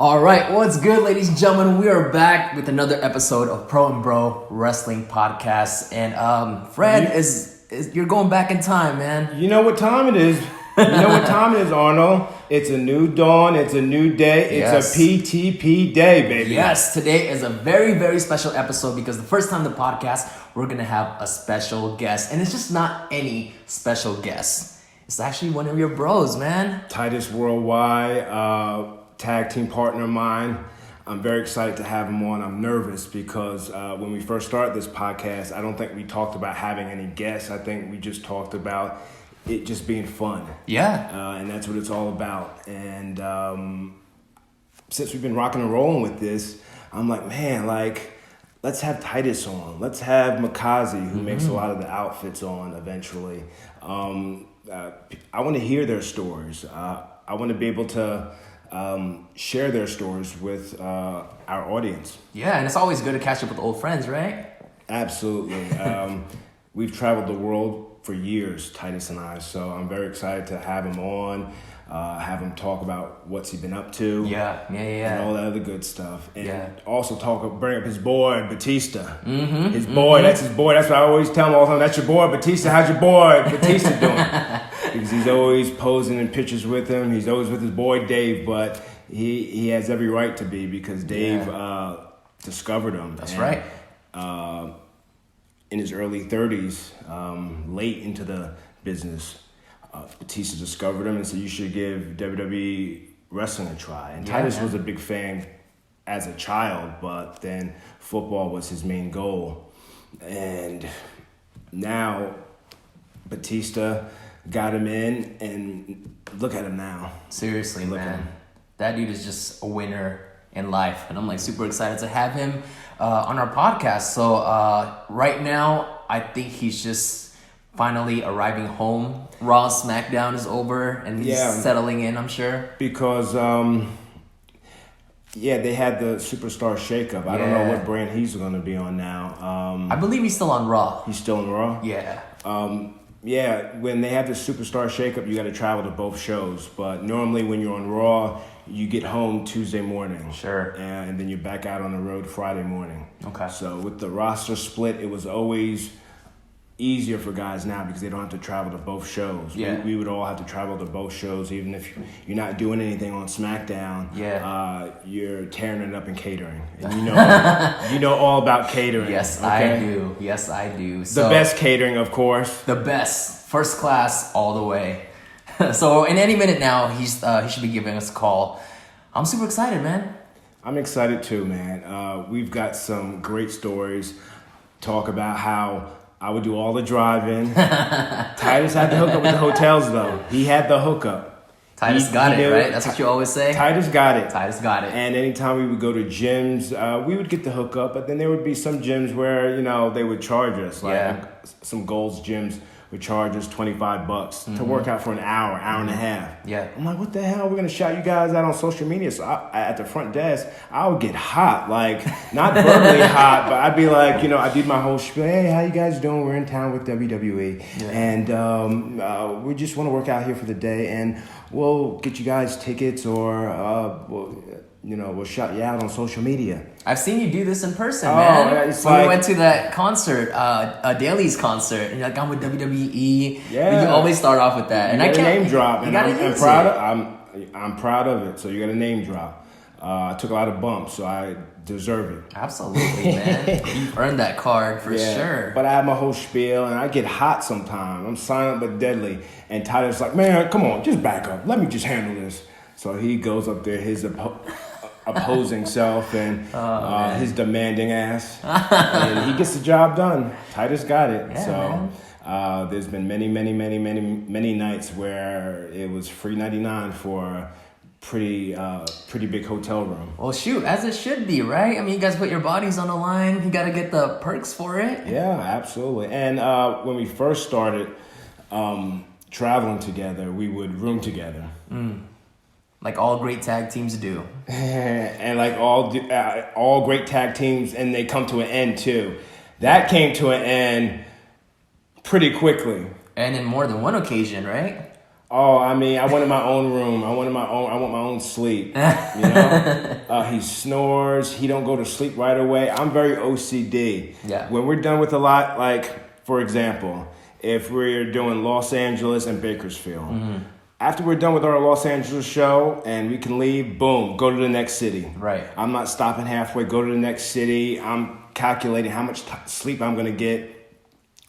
All right, what's good, ladies and gentlemen? We are back with another episode of Pro and Bro Wrestling Podcast. And Fred, you're going back in time, man. You know what time it is. Arnold. It's a new dawn. It's a new day. It's a PTP day, baby. Yes, today is a very, very special episode because the first time the podcast, we're going to have a special guest. And it's just not any special guest. It's actually one of your bros, man. Titus Worldwide, tag team partner of mine. I'm very excited to have him on. I'm nervous because when we first started this podcast, I don't think we talked about having any guests. I think we just talked about it just being fun. Yeah. And that's what it's all about. And since we've been rocking and rolling with this, I'm like, man, let's have Titus on. Let's have Makazi, who makes a lot of the outfits, on eventually. I want to hear their stories. I want to be able to share their stories with our audience. Yeah, and it's always good to catch up with old friends, right? Absolutely. We've traveled the world for years, Titus and I, so I'm very excited to have him on, have him talk about what's he been up to. Yeah. And all that other good stuff. And also bring up his boy, Batista. Mm-hmm. His boy, that's his boy. That's what I always tell him all the time. That's your boy, Batista. How's your boy, Batista, doing? Because he's always posing in pictures with him. He's always with his boy, Dave, but he has every right to be because Dave discovered him. That's right. In his early 30s, late into the business, Batista discovered him and said, you should give WWE wrestling a try. And Titus was a big fan as a child, but then football was his main goal. And now Batista got him in, and look at him now. Seriously, man. That dude is just a winner in life. And I'm super excited to have him on our podcast. So right now, I think he's just finally arriving home. Raw SmackDown is over and he's settling in, I'm sure. Because, they had the Superstar shakeup. I don't know what brand he's going to be on now. I believe he's still on Raw. He's still on Raw? Yeah. When they have the Superstar shakeup, you got to travel to both shows. But normally when you're on Raw, you get home Tuesday morning. Sure. And then you're back out on the road Friday morning. Okay. So with the roster split, it was always easier for guys now because they don't have to travel to both shows. Yeah. We would all have to travel to both shows, even if you're not doing anything on SmackDown. Yeah. You're tearing it up in catering. And you know all about catering. Yes, okay? I do. The best catering, of course. The best. First class all the way. So in any minute now, he should be giving us a call. I'm super excited, man. I'm excited too, man. We've got some great stories. Talk about how I would do all the driving. Titus had the hookup with the hotels, though. He had the hookup. Titus got it, right? That's what you always say? Titus got it. And anytime we would go to gyms, we would get the hookup. But then there would be some gyms where, they would charge us. Some Gold's gyms would charge us $25 to work out for an hour and a half. Yeah. I'm like, what the hell? We're going to shout you guys out on social media. So at the front desk, I would get hot. Not verbally hot, but I'd be like, I did my whole spiel. Hey, how you guys doing? We're in town with WWE. Yeah. And we just want to work out here for the day. And we'll get you guys tickets or we'll shout you out on social media. I've seen you do this in person, man. We went to that concert, Daly's concert, and you're like, I'm with WWE. Yeah. You always start off with that. And I can't name drop. And I'm proud of it. So you got a name drop. I took a lot of bumps, so I deserve it. Absolutely, man. You've earned that card for sure. But I have my whole spiel, and I get hot sometimes. I'm silent but deadly. And Tyler's like, man, come on, just back up. Let me just handle this. So he goes up there, his opposing self and his demanding ass, and he gets the job done. Titus got it. Yeah, there's been many nights where it was free 99 for a pretty big hotel room. Well, shoot, as it should be, right? I mean, you guys put your bodies on the line. You got to get the perks for it. Yeah, absolutely. And when we first started traveling together, we would room together. Like all great tag teams do. And like all great tag teams, and they come to an end too. That came to an end pretty quickly. And in more than one occasion, right? Oh, I mean, I wanted my own room. I want my own sleep. You know, he snores. He don't go to sleep right away. I'm very OCD. Yeah. When we're done with a lot, like for example, if we're doing Los Angeles and Bakersfield, after we're done with our Los Angeles show and we can leave, boom, go to the next city. Right. I'm not stopping halfway. Go to the next city. I'm calculating how much sleep I'm gonna get.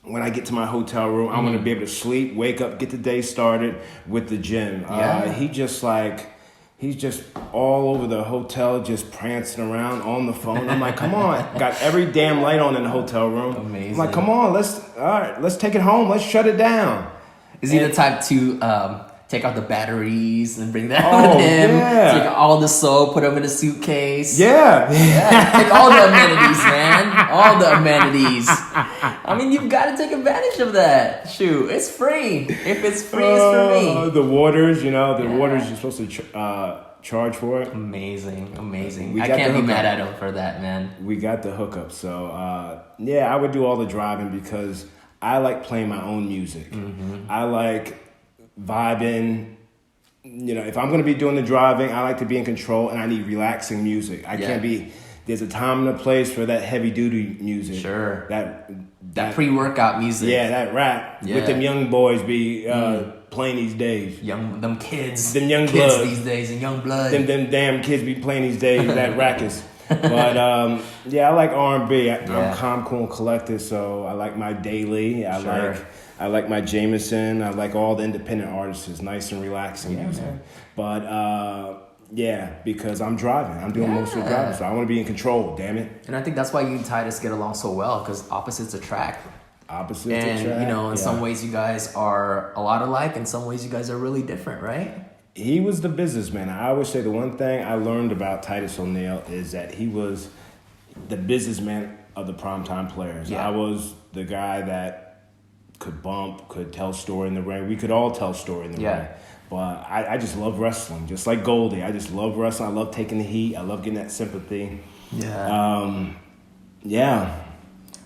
When I get to my hotel room, I'm going to be able to sleep, wake up, get the day started with the gym. Yeah. He's just all over the hotel, just prancing around on the phone. I'm like, come on. Got every damn light on in the hotel room. Amazing. I'm like, come on, let's take it home. Let's shut it down. Is he the type to take out the batteries and bring that with him? Yeah. Take all the soap, put them in a suitcase. Yeah. Yeah, take all the amenities, man. All the amenities. I mean, you've got to take advantage of that. Shoot, it's free. If it's free, it's for me. The waters, waters you're supposed to charge for it. Amazing. We I got can't the be mad hookup. at him for that, man. We got the hookup. So, I would do all the driving because I like playing my own music. I like vibing. If I'm going to be doing the driving, I like to be in control, and I need relaxing music. I can't be. There's a time and a place for that heavy duty music. Sure. That pre-workout music. Yeah, that rap with them young boys be playing these days. Them kids. Them young kids blood. these days and young blood. Them damn kids be playing these days. That rackets. But I like R&B. I'm calm, cool, and collected. So I like my Daily. I like my Jameson. I like all the independent artists. It's nice and relaxing music. Man. But because I'm driving. I'm doing most of the driving, so I want to be in control. Damn it. And I think that's why you and Titus get along so well, because opposites attract. In some ways you guys are a lot alike, in some ways you guys are really different, right? He was the businessman. I always say the one thing I learned about Titus O'Neil is that he was the businessman of the primetime players. Yeah. I was the guy that could bump, could tell story in the ring. We could all tell story in the ring. But I just love wrestling, just like Goldie. I just love wrestling. I love taking the heat. I love getting that sympathy.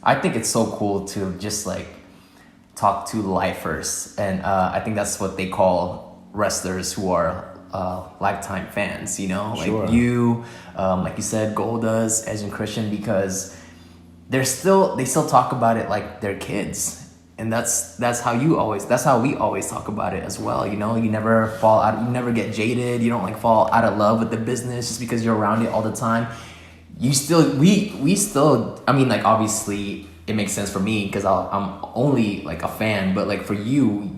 I think it's so cool to just like talk to lifers, and I think that's what they call wrestlers who are lifetime fans. Like you, like you said, Goldas, Edge and Christian, because they still talk about it like they're kids. And that's how we always talk about it as well. You never fall out, you never get jaded. You don't like fall out of love with the business just because you're around it all the time. We still, I mean, like, obviously it makes sense for me because I'm only like a fan, but like for you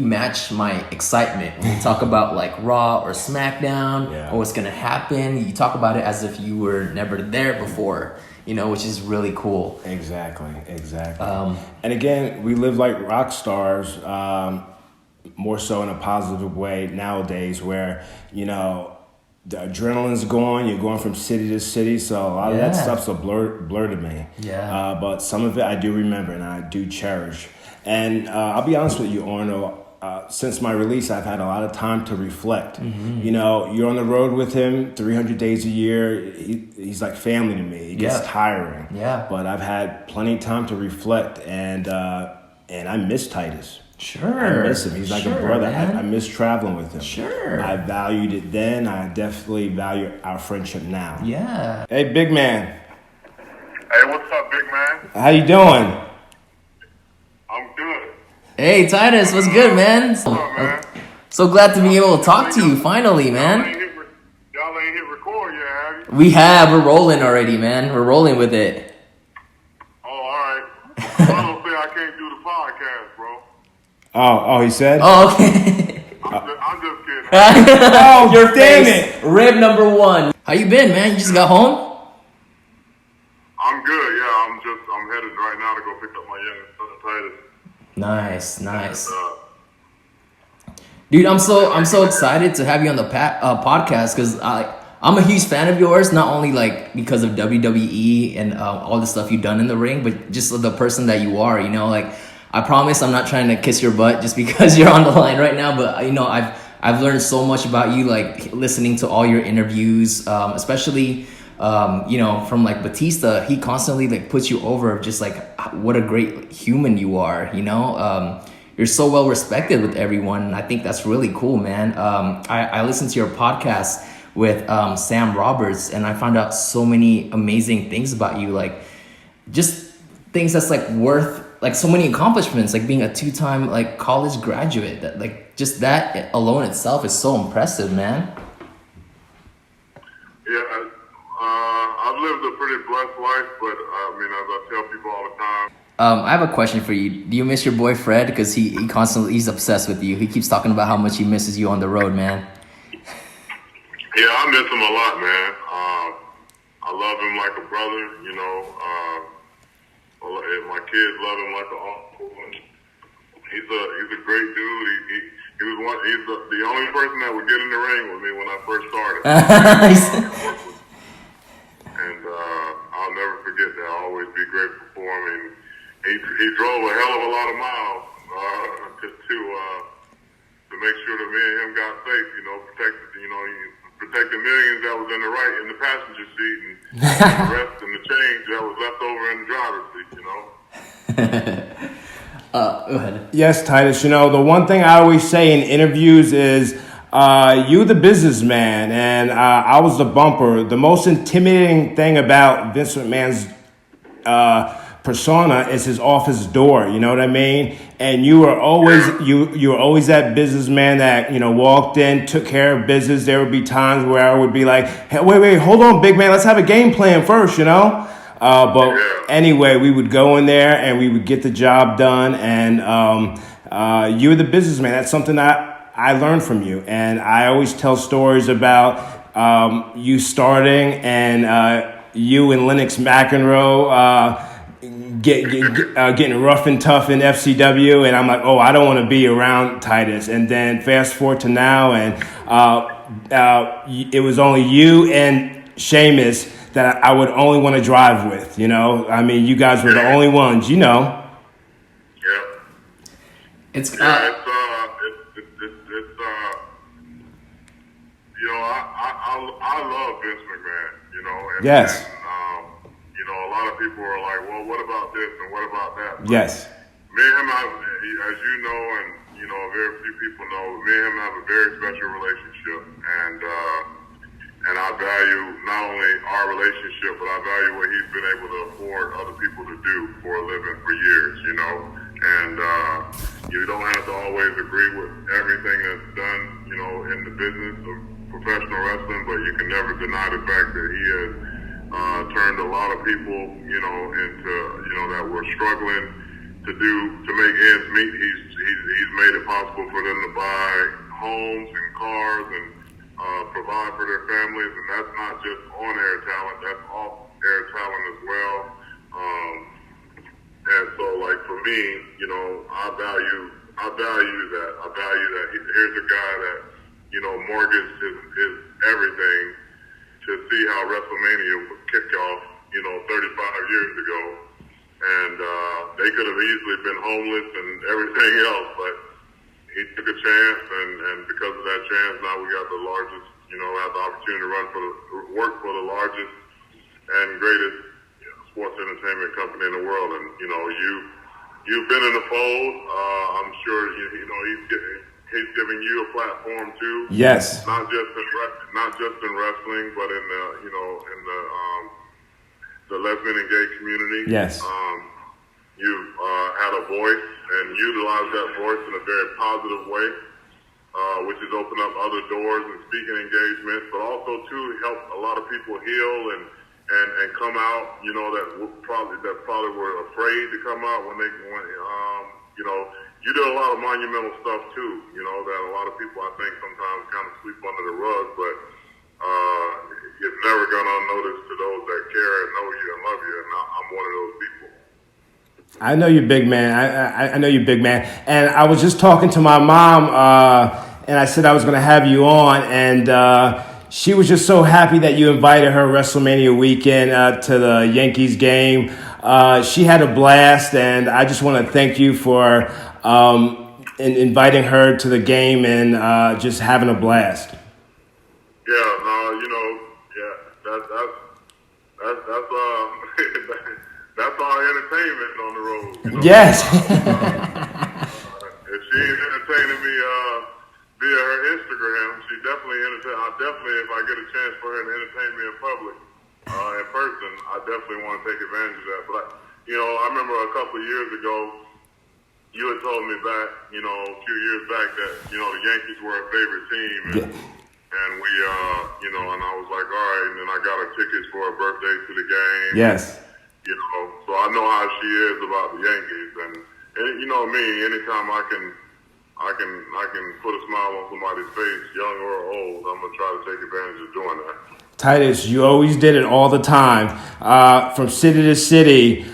match my excitement when you talk about like Raw or SmackDown or what's gonna happen. You talk about it as if you were never there before. Which is really cool. Exactly. And again, we live like rock stars, more so in a positive way nowadays where, the adrenaline's going, you're going from city to city, so a lot of that stuff's a blur to me. But some of it I do remember and I do cherish. And I'll be honest with you, Arnold, since my release, I've had a lot of time to reflect. You're on the road with him 300 days a year. He's like family to me. It gets tiring. But I've had plenty of time to reflect, and I miss Titus. Sure. I miss him. He's like a brother. I miss traveling with him. Sure. I valued it then. I definitely value our friendship now. Yeah. Hey, big man. Hey, what's up, big man? How you doing? I'm good. Hey, Titus, what's good, man? What's up, man? So glad to be able to talk to you finally, man. Y'all ain't hit record yet, have you? We have. We're rolling already, man. We're rolling with it. Oh, all right. Arnold said I can't do the podcast, bro. Oh, he said? Oh, okay. I'm just kidding. Oh, your damn face. it. Rib number 1. How you been, man? You just got home? I'm good, yeah. I'm headed right now to go pick up my young son, Titus. Nice. Dude, I'm so excited to have you on the podcast because I'm a huge fan of yours, not only like because of WWE and all the stuff you've done in the ring, but just the person that you are. Like, I promise I'm not trying to kiss your butt just because you're on the line right now, but I've learned so much about you, like listening to all your interviews, especially from like Batista. He constantly like puts you over, just like what a great human you are. you're so well respected with everyone. And I think that's really cool, man. I listened to your podcast with Sam Roberts, and I found out so many amazing things about you, like just things that's like worth like so many accomplishments, like being a 2-time like college graduate. That like just that alone itself is so impressive, man. Yeah, I've lived a pretty blessed life, but I mean, as I tell people all the time. I have a question for you. Do you miss your boy Fred? Because he's obsessed with you. He keeps talking about how much he misses you on the road, man. Yeah, I miss him a lot, man. I love him like a brother, you know. My kids love him like an uncle. He's a great dude. He's the only person that would get in the ring with me when I first started. And I'll never forget that. I'll always be grateful for him. And he drove a hell of a lot of miles to make sure that me and him got safe. You know, protect the millions that was in the passenger seat, and the rest and the change that was left over in the driver's seat. You know. Go ahead. Yes, Titus. You know, the one thing I always say in interviews is, you the businessman, and I was the bumper. The most intimidating thing about Vince McMahon's persona is his office door. You know what I mean? And you were always you were always that businessman that, you know, walked in, took care of business. There would be times where I would be like, hey, wait, hold on, big man, let's have a game plan first, you know. But anyway, we would go in there and we would get the job done. And you were the businessman. That's something that I learned from you. And I always tell stories about you starting and you and Lennox McEnroe getting rough and tough in FCW. And I'm like, oh, I don't want to be around Titus. And then fast forward to now, and it was only you and Sheamus that I would only want to drive with, you know? I mean, you guys were the only ones, you know? Yeah. It's you know, I love Vince McMahon, you know? Yes. And, you know, a lot of people are like, well, what about this and what about that? But yes. Me and him, as you know, and, you know, very few people know, me and him have a very special relationship. And I value not only our relationship, but I value what he's been able to afford other people to do for a living for years, you know. And you don't have to always agree with everything that's done, you know, in the business of professional wrestling, but you can never deny the fact that he has turned a lot of people, you know, into, you know, that were struggling to make ends meet. He's made it possible for them to buy homes and cars and provide for their families, and that's not just on-air talent, that's off-air talent as well. And so, like, for me, you know, I value that. I value that here's a guy that, you know, mortgaged his everything to see how WrestleMania was kicked off, you know, 35 years ago. And they could have easily been homeless and everything else, but he took a chance, and because of that chance, now we got the largest, you know, have the opportunity to work for the largest and greatest sports entertainment company in the world. And, you know, you've been in the fold. I'm sure, you know, he's giving you a platform too. Yes. Not just in wrestling, but in the, you know, in the lesbian and gay community. Yes. You've had a voice and utilized that voice in a very positive way, which has opened up other doors and speaking engagements, but also too help a lot of people heal and come out. You know, that probably were afraid to come out when you know, you did a lot of monumental stuff too. You know, that a lot of people I think sometimes kind of sweep under the rug, but it's never gone unnoticed to those that care and know you and love you, and I'm one of those people. I know you're big man. I know you're big man. And I was just talking to my mom, and I said I was going to have you on, and she was just so happy that you invited her WrestleMania weekend to the Yankees game. She had a blast, and I just want to thank you for inviting her to the game and just having a blast. Yeah, no, you know, yeah, that's our entertainment on the road. You know? Yes. she ain't entertaining me via her Instagram. She definitely if I get a chance for her to entertain me in public, in person, I definitely want to take advantage of that. But I remember a couple of years ago, you had told me back, a few years back that the Yankees were our favorite team, and we, and I was like, all right, and then I got her tickets for her birthday to the game. Yes. So I know how she is about the Yankees, and you know me, anytime I can put a smile on somebody's face, young or old, I'm gonna try to take advantage of doing that. Titus, you always did it all the time. From city to city,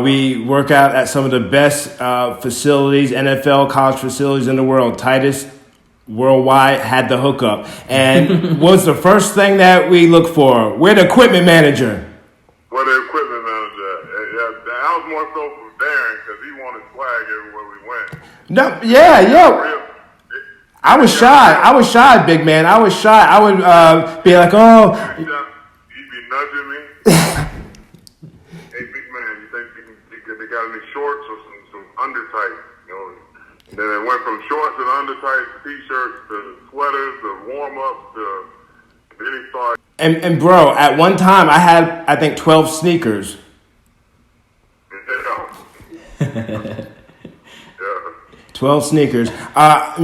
we work out at some of the best facilities, NFL, college facilities in the world. Titus Worldwide had the hookup. And what's the first thing that we look for? We're the equipment manager. Well, the equipment manager. That was more so from Darren because he wanted swag everywhere we went. No, yeah. I was shy, big man. I was shy. I would be like, oh. He'd be nudging me. Hey, big man, you think they got any shorts or some undertights? Then it went from shorts and undertights, t-shirts to sweaters to warm-ups to then he started. And bro, at one time I had, I think, 12 sneakers. Yeah. 12 sneakers.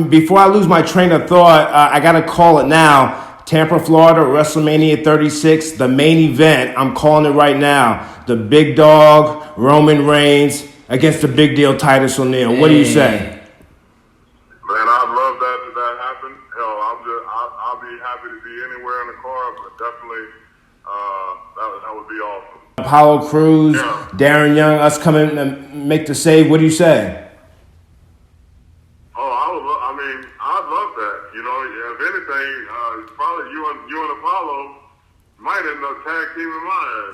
Before I lose my train of thought, I got to call it now. Tampa, Florida, WrestleMania 36, the main event. I'm calling it right now. The big dog, Roman Reigns, against the big deal, Titus O'Neil. What do you say? Man, I'd love that happened. Hell, I'll be happy to be anywhere in the car, but definitely that would be awesome. Apollo Crews, Darren Young, us coming to make the save. What do you say? I'd love that. If anything, probably you and Apollo might end up tag teaming mine.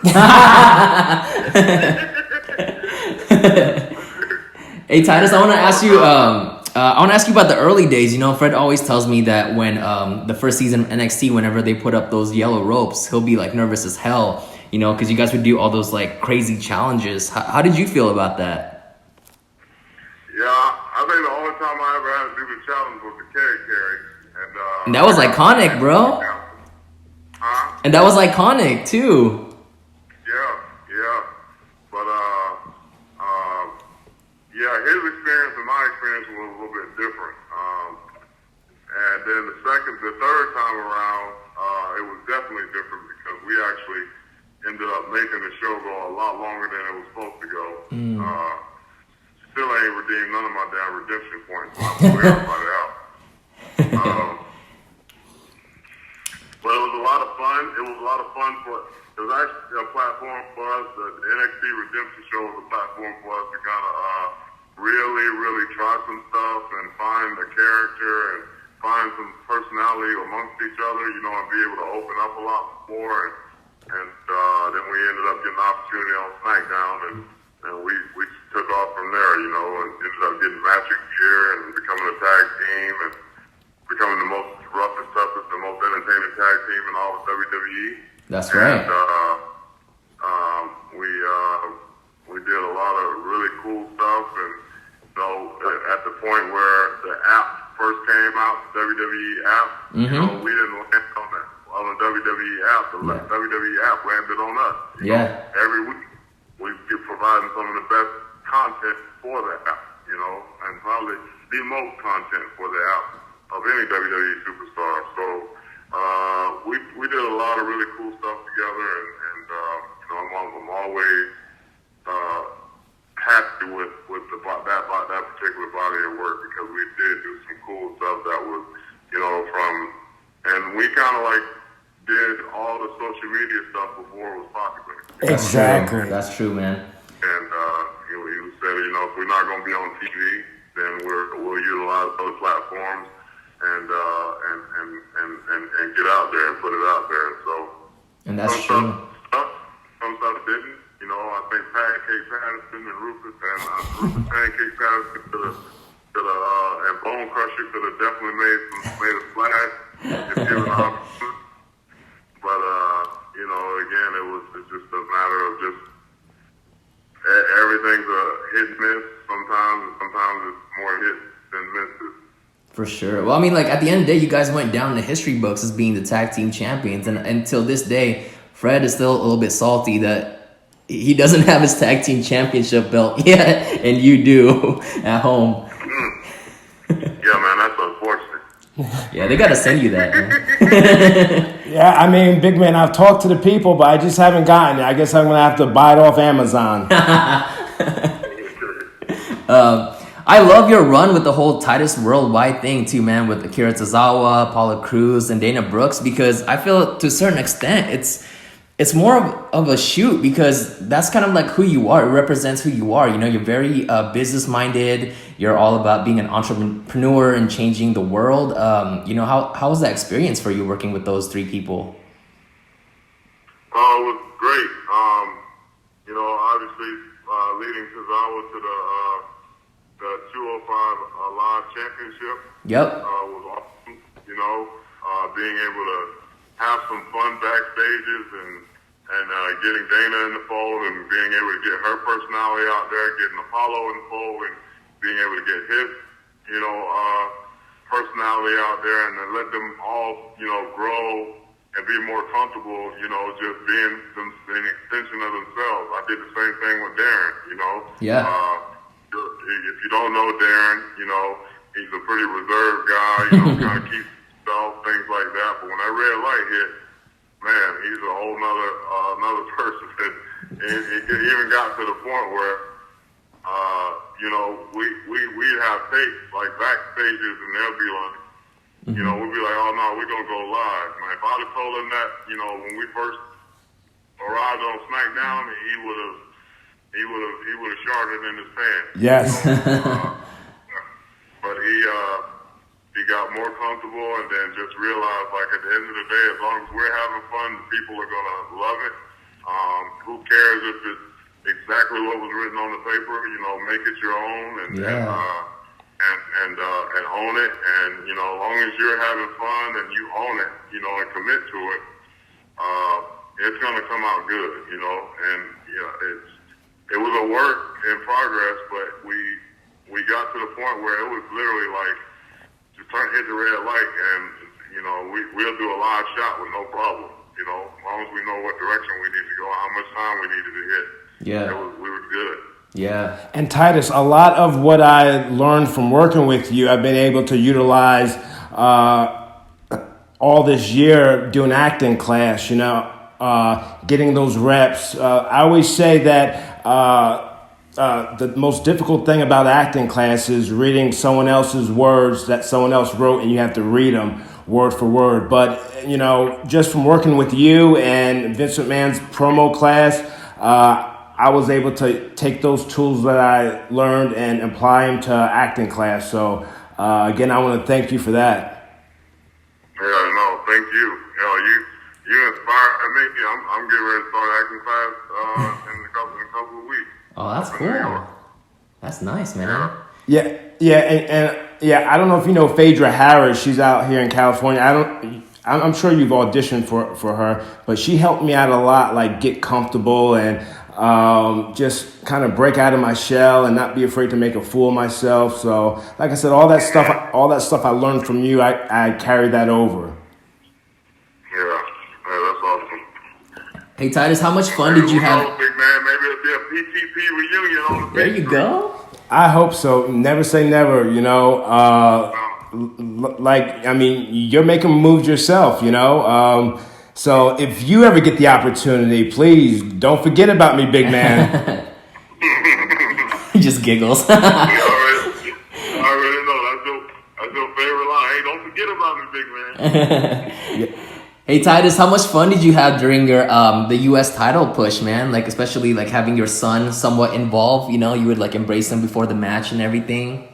Hey Titus, I want to ask you. I want to ask you about the early days. Fred always tells me that when the first season of NXT, whenever they put up those yellow ropes, he'll be like nervous as hell. Because you guys would do all those like crazy challenges. How did you feel about that? Yeah, I think the only time I ever had to do the challenge was the carry. And that was iconic, bro. Huh? And that was iconic too. Yeah. But his experience and my experience was a little bit different. And then the third time around, it was definitely different because we actually ended up making the show go a lot longer than it was supposed to go. Still ain't redeemed none of my damn redemption points. So I'm clear everybody out. But it was a lot of fun. It was actually a platform for us. The NXT Redemption Show was a platform for us to kind of really, really try some stuff and find a character and find some personality amongst each other, and be able to open up a lot more. And then we ended up getting an opportunity on SmackDown, and we took off from there, and ended up getting matching gear and becoming a tag team and becoming the most roughest, toughest, and most entertaining tag team in all of WWE. That's right. And we did a lot of really cool stuff, and at the point where the app first came out, the WWE app, we didn't land on the WWE app. The WWE app landed on us. Every week we get providing some of the best content for the app, and probably the most content for the app of any WWE superstar. So we did a lot of really cool stuff together, and I'm always happy with that particular body of work because we did do some cool stuff that was, and we kind of like did all the social media stuff before it was popular. Exactly. That's true, man. And he said, if we're not going to be on TV, then we'll utilize other platforms and get out there and put it out there. So, and that's true. Some stuff didn't. I think Pancake Patterson and Rufus Pancake Patterson and Bone Crusher could have definitely made a splash if given the opportunity. But again, it's just a matter of just everything's a hit and miss sometimes, and sometimes it's more hit than For sure. Well, I mean, like, at the end of the day, you guys went down in the history books as being the tag team champions. And until this day, Fred is still a little bit salty that he doesn't have his tag team championship belt yet, and you do at home. Yeah, man, that's unfortunate. Yeah, they got to send you that. Man. Yeah, I mean, big man, I've talked to the people, but I just haven't gotten it. I guess I'm going to have to buy it off Amazon. I love your run with the whole Titus Worldwide thing too, man, with Akira Tozawa, Paula Cruz, and Dana Brooks, because I feel to a certain extent it's more of a shoot, because that's kind of like who you are. It represents who you are. You know, you're very business-minded. You're all about being an entrepreneur and changing the world. You know, how was that experience for you working with those three people? It was great. You know, obviously leading Tozawa to the 205 Live Championship. Yep. Was awesome. You know, being able to have some fun backstages and getting Dana in the fold and being able to get her personality out there, getting Apollo in the fold and being able to get his, you know, personality out there, and then let them all, you know, grow and be more comfortable, you know, just being an extension of themselves. I did the same thing with Darren, you know. Yeah. If you don't know Darren, you know, he's a pretty reserved guy, you know, kind of keeps himself, things like that. But when that red light hit, man, he's a whole another person. It even got to the point where, you know, we have tapes like backstages, and they'll be like, you know, we'll be like, oh no, we're gonna go live. Man, if I'd have told him that, you know, when we first arrived on SmackDown, he would have sharted in his pants. Yes. But he got more comfortable, and then just realized, like, at the end of the day, as long as we're having fun, the people are gonna love it. Who cares if it's exactly what was written on the paper? You know, make it your own and own it. And you know, as long as you're having fun and you own it, you know, and commit to it, it's gonna come out good. You know, and you know, it was a work in progress, but we got to the point where it was literally like just hit the red light, and you know, we'll do a live shot with no problem. You know, as long as we know what direction we need to go, how much time we needed to hit. Yeah. We were good. Yeah. And Titus, a lot of what I learned from working with you, I've been able to utilize all this year doing acting class, you know, getting those reps. I always say that the most difficult thing about acting class is reading someone else's words that someone else wrote, and you have to read them word for word. But, you know, just from working with you and Vince McMahon's promo class, I was able to take those tools that I learned and apply them to acting class. So, again, I want to thank you for that. Yeah, no, thank you. You know, you inspired me. I'm getting ready to start acting class in a couple of weeks. Oh, that's cool. That's nice, man. Yeah, and I don't know if you know Phaedra Harris. She's out here in California. I'm sure you've auditioned for her, but she helped me out a lot, like get comfortable and just kind of break out of my shell and not be afraid to make a fool of myself. So, like I said, all that stuff I learned from you, I carried that over. Yeah, that's awesome. Hey, Titus, how much fun did you have? Big man, maybe it'll be a PTP reunion on the There you go. I hope so. Never say never, you know. Like, I mean, you're making moves yourself, you know. So if you ever get the opportunity, please don't forget about me, big man. He just giggles. I already know. That's your favorite line. Hey, don't forget about me, big man. Hey, Titus, how much fun did you have during your the U.S. title push, man? Like, especially like having your son somewhat involved. You know, you would like embrace him before the match and everything.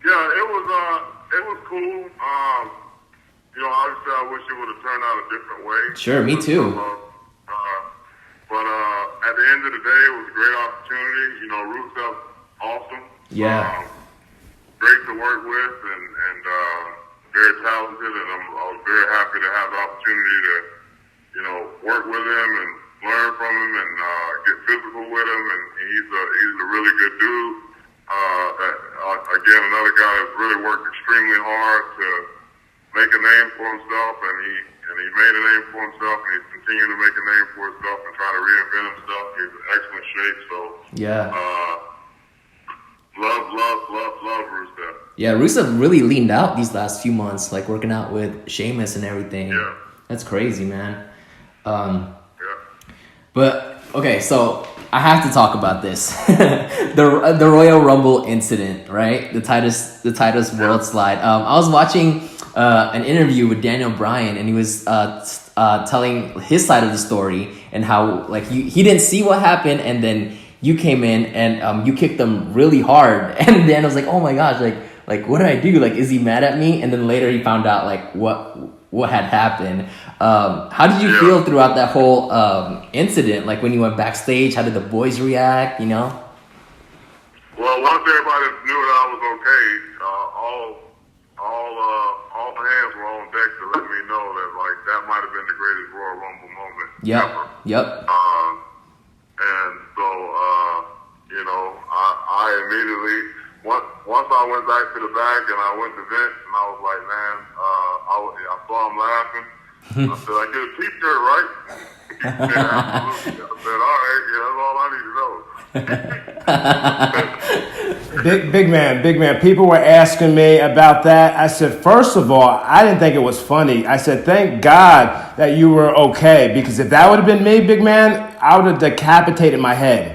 Yeah, it was cool. You know, obviously, I wish it would have turned out a different way. Sure, me too. But at the end of the day, it was a great opportunity. You know, Rusev's awesome. Yeah. Great to work with and very talented, and I was very happy to have the opportunity to, you know, work with him and learn from him and get physical with him. And he's a really good dude. Again, another guy that's really worked extremely hard to make a name for himself, and he made a name for himself, and he's continuing to make a name for himself and trying to reinvent himself. He's in excellent shape, so love Rusev. Yeah, Rusev really leaned out these last few months, like working out with Sheamus and everything. Yeah, that's crazy, man. But okay, so I have to talk about this. the Royal Rumble incident, right? The Titus World Slide. I was watching an interview with Daniel Bryan, and he was telling his side of the story and how like he didn't see what happened, and then you came in and you kicked them really hard, and Dan was like, "Oh my gosh, like what did I do? Like, is he mad at me?" And then later he found out like what had happened. How did you feel throughout that whole incident? Like when you went backstage, how did the boys react? You know? Well, once everybody knew that I was okay, all hands were on deck to let me know that like that might have been the greatest Royal Rumble moment ever. Yep. And so I immediately once I went back to the back and I went to Vince and I was like, man, I saw him laughing. I said, I get a t-shirt, right? He said, absolutely. I said, all right, that's all I need to know. Big man. People were asking me about that. I said, first of all, I didn't think it was funny. I said, thank God that you were okay, because if that would have been me, big man, I would have decapitated my head.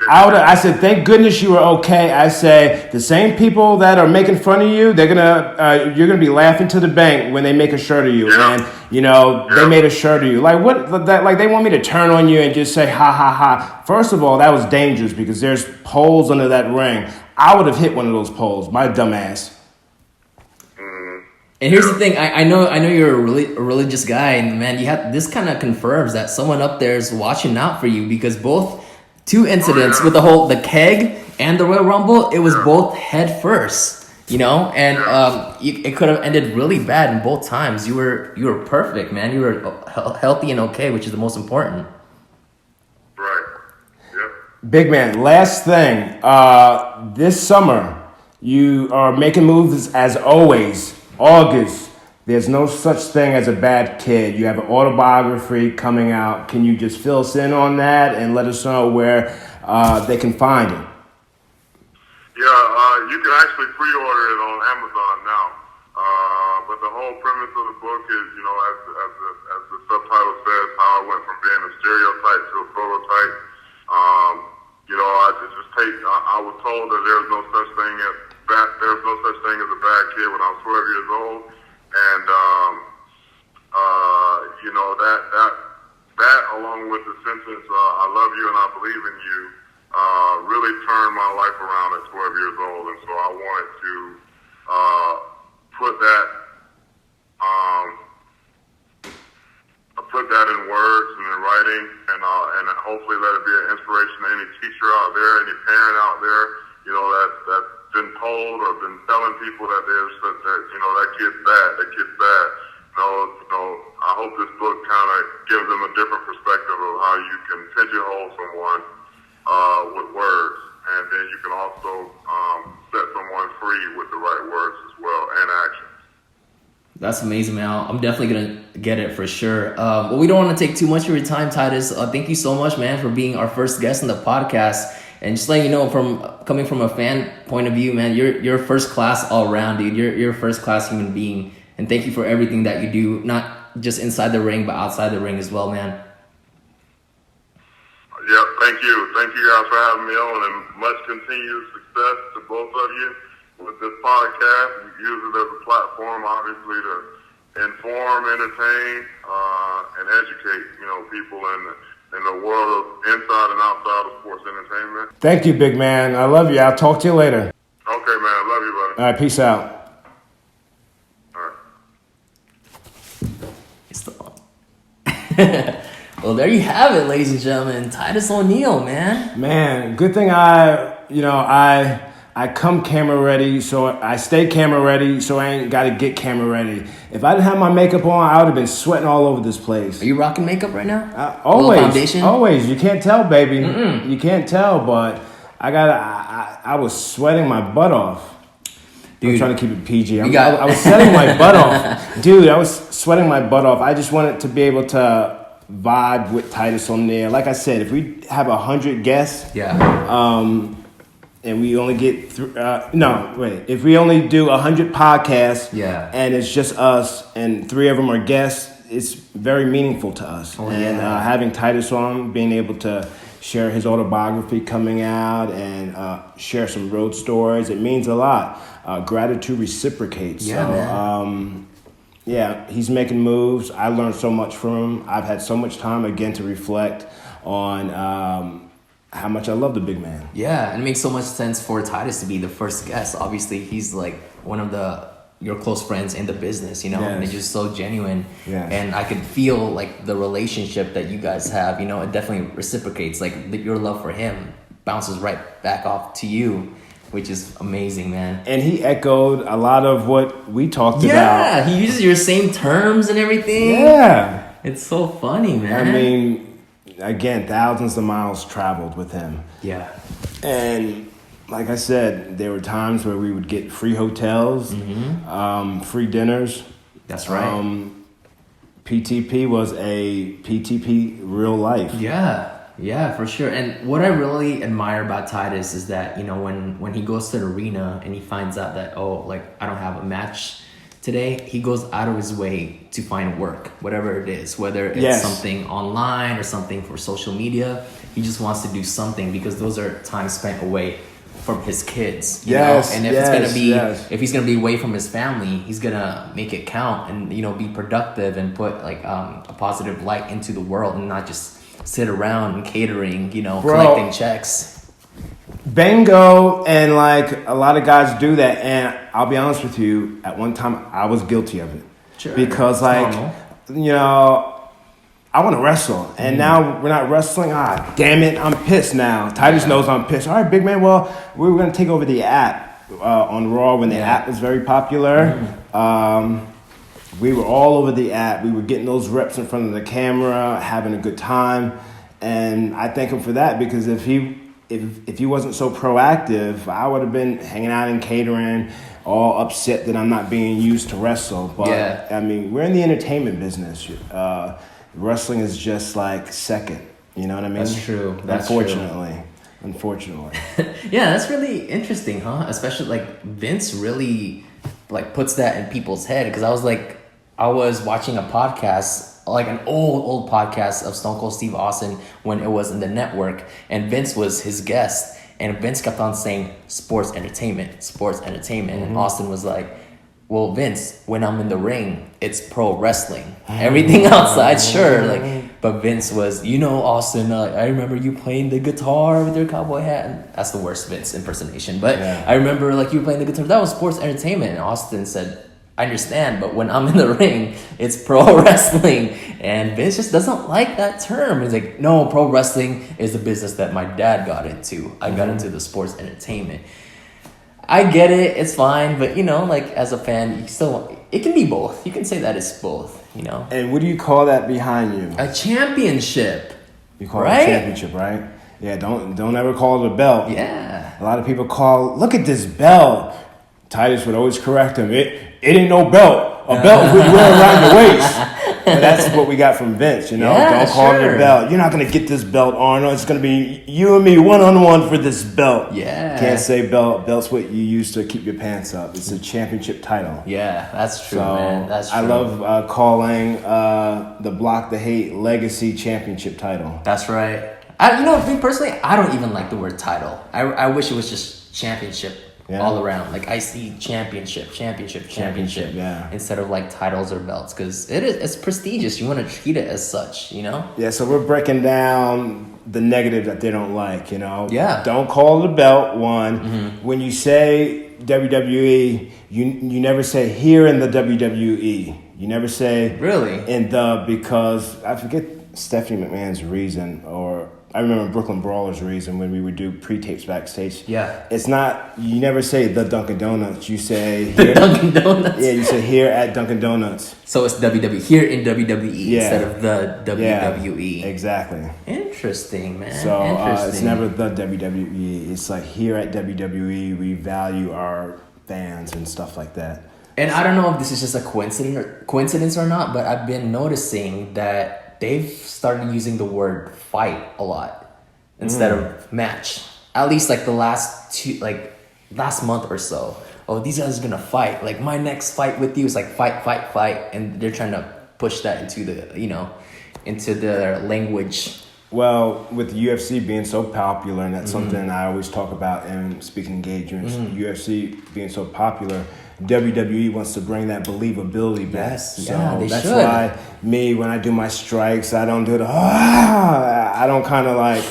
I said, thank goodness you were okay. I say, the same people that are making fun of you, you're gonna be laughing to the bank when they make a shirt of you, and they made a shirt of you. Like what? Like they want me to turn on you and just say ha ha ha. First of all, that was dangerous because there's poles under that ring. I would have hit one of those poles, my dumb ass. And here's the thing, I know you're a religious guy, and man, this kind of confirms that someone up there is watching out for you, because both two incidents with the keg and the Royal Rumble, it was both head first, and it could have ended really bad in both times. You were perfect, man. You were healthy and okay, which is the most important. Right. Yep. Big man, last thing. This summer, you are making moves as always. August, there's no such thing as a bad kid. You have an autobiography coming out. Can you just fill us in on that and let us know where they can find it? Yeah, you can actually pre-order it on Amazon now. But the whole premise of the book is, as the subtitle says, how I went from being a stereotype to a prototype. I was told that there's no such thing as a bad kid when I was 12 years old, and that along with the sentence "I love you and I believe in you" really turned my life around at 12 years old, and so I wanted to put that in words and in writing, and hopefully let it be an inspiration to any teacher out there, any parent out there, that's been told or been telling people that that kid's bad. I hope this book kind of gives them a different perspective of how you can pigeonhole someone with words, and then you can also set someone free with the right words as well, and actions. That's amazing, man. I'm definitely going to get it for sure. Well, we don't want to take too much of your time, Titus. Thank you so much, man, for being our first guest on the podcast. And just letting you know, coming from a fan point of view, man, you're first class all around, dude. You're a first class human being. And thank you for everything that you do, not just inside the ring, but outside the ring as well, man. Yep, thank you. Thank you guys for having me on, and much continued success to both of you with this podcast. We use it as a platform, obviously, to inform, entertain, and educate, people in the world of inside and outside of sports entertainment. Thank you, big man. I love you. I'll talk to you later. Okay, man. I love you, buddy. All right, peace out. Well, there you have it, ladies and gentlemen. Titus O'Neil, man. Man, good thing I come camera ready, so I stay camera ready, so I ain't got to get camera ready. If I didn't have my makeup on, I would have been sweating all over this place. Are you rocking makeup right now? Always. Foundation? Always. You can't tell, baby. Mm-mm. You can't tell, but I was sweating my butt off. Dude, I'm trying to keep it PG. I was sweating my butt off. Dude, I was sweating my butt off. I just wanted to be able to vibe with Titus O'Neil. Like I said, if we have 100 guests, and we only get if we only do 100 podcasts, and it's just us, and 3 of them are guests, it's very meaningful to us. Having Titus on, being able to share his autobiography coming out and share some road stories, it means a lot. Gratitude reciprocates. He's making moves. I learned so much from him. I've had so much time again to reflect on how much I love the big man. Yeah, and it makes so much sense for Titus to be the first guest. Obviously, he's like one of your close friends in the business, you know, and it's just so genuine. And I could feel like the relationship that you guys have, you know, it definitely reciprocates. Like your love for him bounces right back off to you, which is amazing, man. And he echoed a lot of what we talked about. Yeah, he uses your same terms and everything. Yeah. It's so funny, man. I mean, again, thousands of miles traveled with him. Yeah. And like I said, there were times where we would get free hotels, free dinners. That's right. PTP was a PTP real life. Yeah, for sure. And what I really admire about Titus is that, you know, when he goes to the arena and he finds out that, I don't have a match today, he goes out of his way to find work, whatever it is, whether it's something online or something for social media. He just wants to do something because those are time spent away from his kids, you know? And if he's gonna be away from his family, he's gonna make it count and, you know, be productive and put like a positive light into the world and not just sit around and catering, you know, collecting checks. Bingo. And like a lot of guys do that. And I'll be honest with you, at one time I was guilty of it. Sure. Because you know, I want to wrestle. And now we're not wrestling. Damn it. I'm pissed now. Titus knows I'm pissed. All right, big man. Well, we were going to take over the app on Raw when the app was very popular. We were all over the app. We were getting those reps in front of the camera, having a good time. And I thank him for that, because if he wasn't so proactive, I would have been hanging out in catering, all upset that I'm not being used to wrestle. But I mean, we're in the entertainment business. Wrestling is just like second. You know what I mean? That's true. Unfortunately. Yeah, that's really interesting, huh? Especially like Vince really like puts that in people's head, because I was watching a podcast, like an old podcast of Stone Cold Steve Austin when it was in the network, and Vince was his guest, and Vince kept on saying sports entertainment, and Austin was like, well, Vince, when I'm in the ring, it's pro wrestling. Everything outside, sure, but Vince was, you know, Austin, I remember you playing the guitar with your cowboy hat, and that's the worst Vince impersonation, but I remember you playing the guitar, that was sports entertainment, and Austin said, I understand, but when I'm in the ring, it's pro wrestling. And Vince just doesn't like that term. He's like, no, pro wrestling is the business that my dad got into. I got into the sports entertainment. I get it, it's fine, but you know, like as a fan, it can be both. You can say that it's both, you know. And what do you call that behind you? A championship. You call it a championship, right? Yeah, don't ever call it a belt. Yeah. A lot of people look at this belt. Titus would always correct him. It ain't no belt. A belt is what you wear around your waist. But that's what we got from Vince, you know? Don't call it a belt. You're not going to get this belt, Arnold. It's going to be you and me one-on-one for this belt. Yeah. Can't say belt. Belt's what you use to keep your pants up. It's a championship title. Yeah, that's true, man. That's true. I love calling the Block the Hate Legacy Championship title. That's right. Me personally, I don't even like the word title. I wish it was just championship. All around, like I see championship, instead of like titles or belts, because it's prestigious. You want to treat it as such, you know. Yeah, so we're breaking down the negative that they don't like, you know. Yeah. Don't call it a belt. One, when you say WWE, you never say here in the WWE. You never say really because I forget Stephanie McMahon's reason or I remember Brooklyn Brawlers reason when we would do pre-tapes backstage. Yeah. It's not, you never say the Dunkin' Donuts. You say The Dunkin' Donuts. Yeah, you say here at Dunkin' Donuts. So it's WWE here in WWE Yeah. instead of the WWE. Yeah, exactly. Interesting, man. So Interesting. it's never the WWE. It's like here at WWE, we value our fans and stuff like that. And I don't know if this is just a coincidence or not, but I've been noticing that they've started using the word fight a lot instead of match. At least like the last month or so. Oh, these guys are gonna fight. Like my next fight with you is like fight, and they're trying to push that into into their language. Well, with the UFC being so popular, and that's something I always talk about in speaking engagements, UFC being so popular, WWE wants to bring that believability back. Yes, so yeah, they that's should. why when I do my strikes, I don't do I don't kind of like,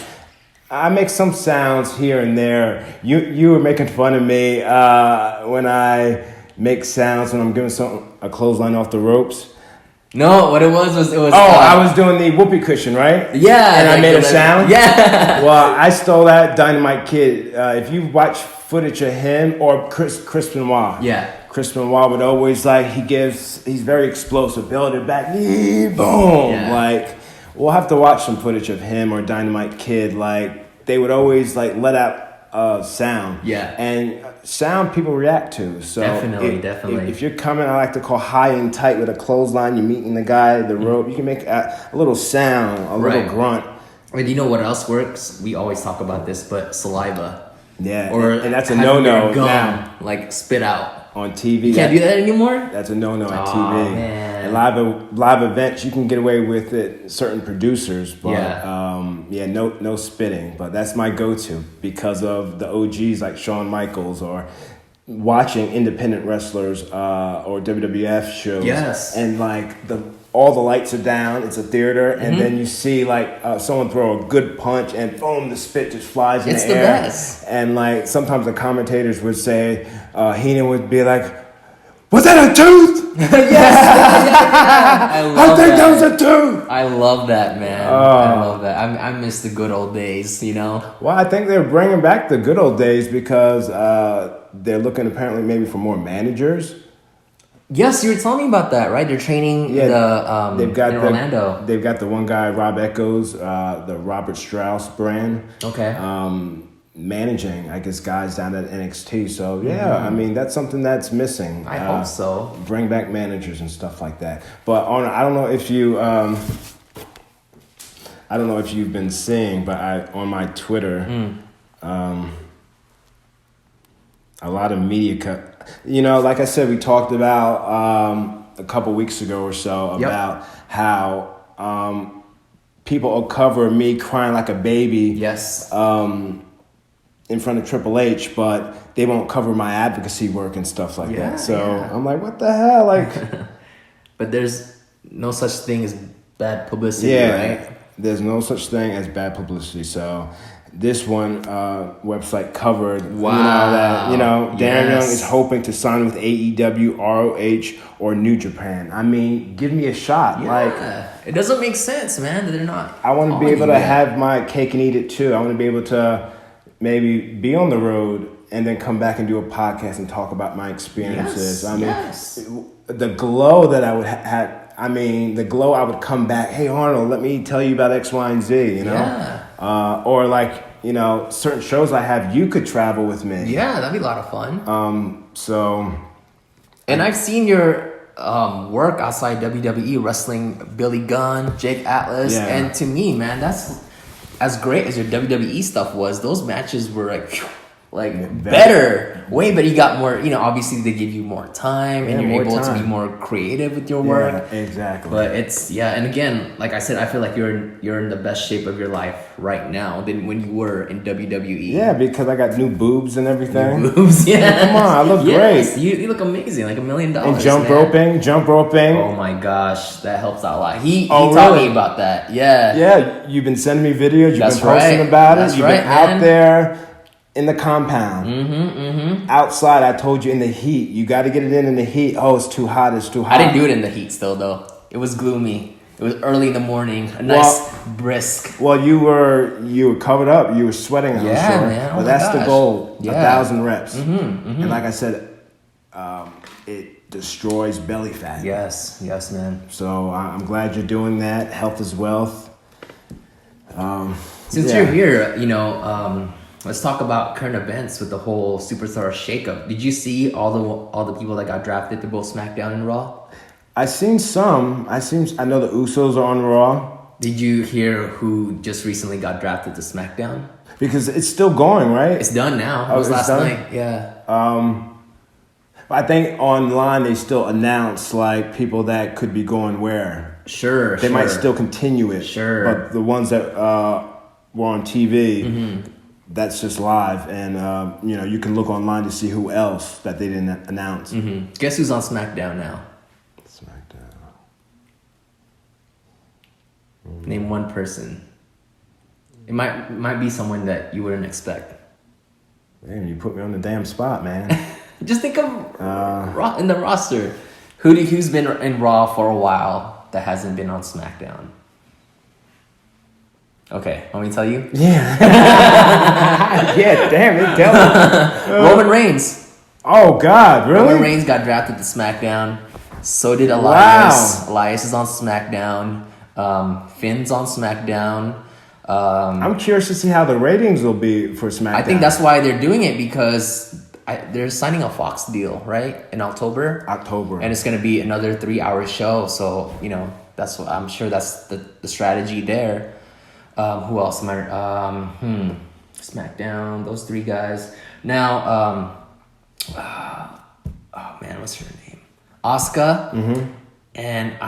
I make some sounds here and there. You were making fun of me when I make sounds when I'm giving a clothesline off the ropes. No, what it was. I was doing the whoopee cushion, right? Yeah. And I made a sound? Yeah. Well, I stole that Dynamite Kid. If you watch footage of him or Chris Benoit. Yeah. Chris Benoit would always he's very explosive. Build it back, boom. Yeah. We'll have to watch some footage of him or Dynamite Kid. They would always let out sound. Yeah. And sound people react to. So definitely. If you're coming, I like to call high and tight with a clothesline. You're meeting the guy, the rope. You can make a little sound, a little grunt. And you know what else works? We always talk about this, but saliva. Yeah, or and that's a having no-no your gum, now. like spit out. On TV. You can't do that anymore? That's a no-no on Oh, TV. man. And live events, you can get away with it, certain producers, but no spitting. But that's my go-to because of the OGs like Shawn Michaels or watching independent wrestlers or WWF shows. Yes. And all the lights are down, it's a theater, and then you see someone throw a good punch and boom, the spit just flies in the air. It's the best. And sometimes the commentators would say, Heenan would be like, was that a tooth? Yes! I think that was a tooth. I love that, man. I love that. I miss the good old days, Well, I think they're bringing back the good old days because they're looking apparently maybe for more managers. Yes, you were telling me about that, right? They're training in Orlando. They've got the one guy, Rob Echoes, the Robert Strauss brand. Okay. Managing, I guess, guys down at NXT. So I mean, that's something that's missing. I hope so. Bring back managers and stuff like that. But I don't know if you've been seeing, but on my Twitter, a lot of media. Like I said, we talked about a couple weeks ago or so about how people will cover me crying like a baby. Yes. In front of Triple H, but they won't cover my advocacy work and stuff like that. So I'm like, what the hell? But there's no such thing as bad publicity, right? There's no such thing as bad publicity. So this one website covered, Darren Young is hoping to sign with AEW, ROH, or New Japan. I mean, give me a shot. Yeah. It doesn't make sense, man, that they're not. I want to be able to have my cake and eat it too. I want to be able to maybe be on the road and then come back and do a podcast and talk about my experiences. The glow that I would have, the glow I would come back, hey Arnold, let me tell you about X, Y, and Z, or certain shows I have, you could travel with me. Yeah, that'd be a lot of fun. And I've seen your work outside WWE, wrestling Billy Gunn, Jake Atlas, and to me, man, that's as great as your WWE stuff was. Those matches were better, way better. You got more, obviously they give you more time and you're able to be more creative with your work. Yeah, exactly. But and again, like I said, I feel like you're in the best shape of your life right now than when you were in WWE. Yeah, because I got new boobs and everything. New boobs, yeah. Come on, I look great. You look amazing, like $1 million. And jump roping. Oh my gosh, that helps out a lot. He told me about that. Yeah. Yeah, you've been sending me videos. You've been posting right. about it. That's You've been out there. In the compound. Outside, I told you in the heat. You got to get it in the heat. Oh, it's too hot. I didn't do it in the heat still, though. It was gloomy. It was early in the morning. A nice brisk. Well, you were covered up. You were sweating. I'm sure. Man. Oh but that's the goal. Yeah. 1,000 reps. And like I said, it destroys belly fat. Yes, man. So I'm glad you're doing that. Health is wealth. Since you're here, let's talk about current events with the whole Superstar shakeup. Did you see all the people that got drafted to both SmackDown and Raw? I seen some. I know the Usos are on Raw. Did you hear who just recently got drafted to SmackDown? Because it's still going, right? It's done now. It was last night. Yeah. I think online they still announce like people that could be going where. Sure. They might still continue it. Sure. But the ones that were on TV, that's just live, and you can look online to see who else that they didn't announce. Guess who's on SmackDown now? Name one person. It might be someone that you wouldn't expect. Damn, you put me on the damn spot, man. Just think of in the roster. Who's been in Raw for a while that hasn't been on SmackDown? Okay, want me to tell you? Yeah. Yeah, damn it, tell me. Roman Reigns. Oh, God, really? Roman Reigns got drafted to SmackDown. So did Elias. Wow. Elias is on SmackDown. Finn's on SmackDown. I'm curious to see how the ratings will be for SmackDown. I think that's why they're doing it, because they're signing a Fox deal, right? In October. And it's going to be another 3-hour show. So, that's what I'm sure that's the strategy there. Who else am I? SmackDown, those 3 guys. Now, what's her name? Asuka. And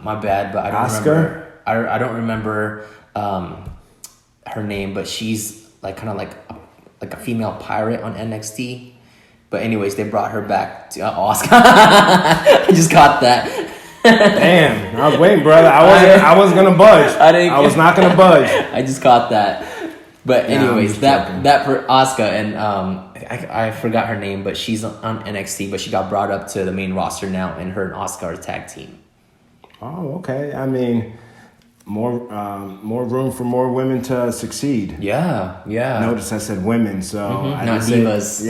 my bad, but I don't remember. I don't remember her name, but she's like kind of like a female pirate on NXT. But anyways, they brought her back to Asuka. I just caught that. Damn, I was waiting, brother. I wasn't gonna budge. I was not gonna budge. I just caught that. But anyways, that for Asuka, and I forgot her name, but she's on NXT, but she got brought up to the main roster now, and her and Asuka are a tag team. Oh, okay. I mean, more room for more women to succeed. Yeah. Notice I said women, so I not divas.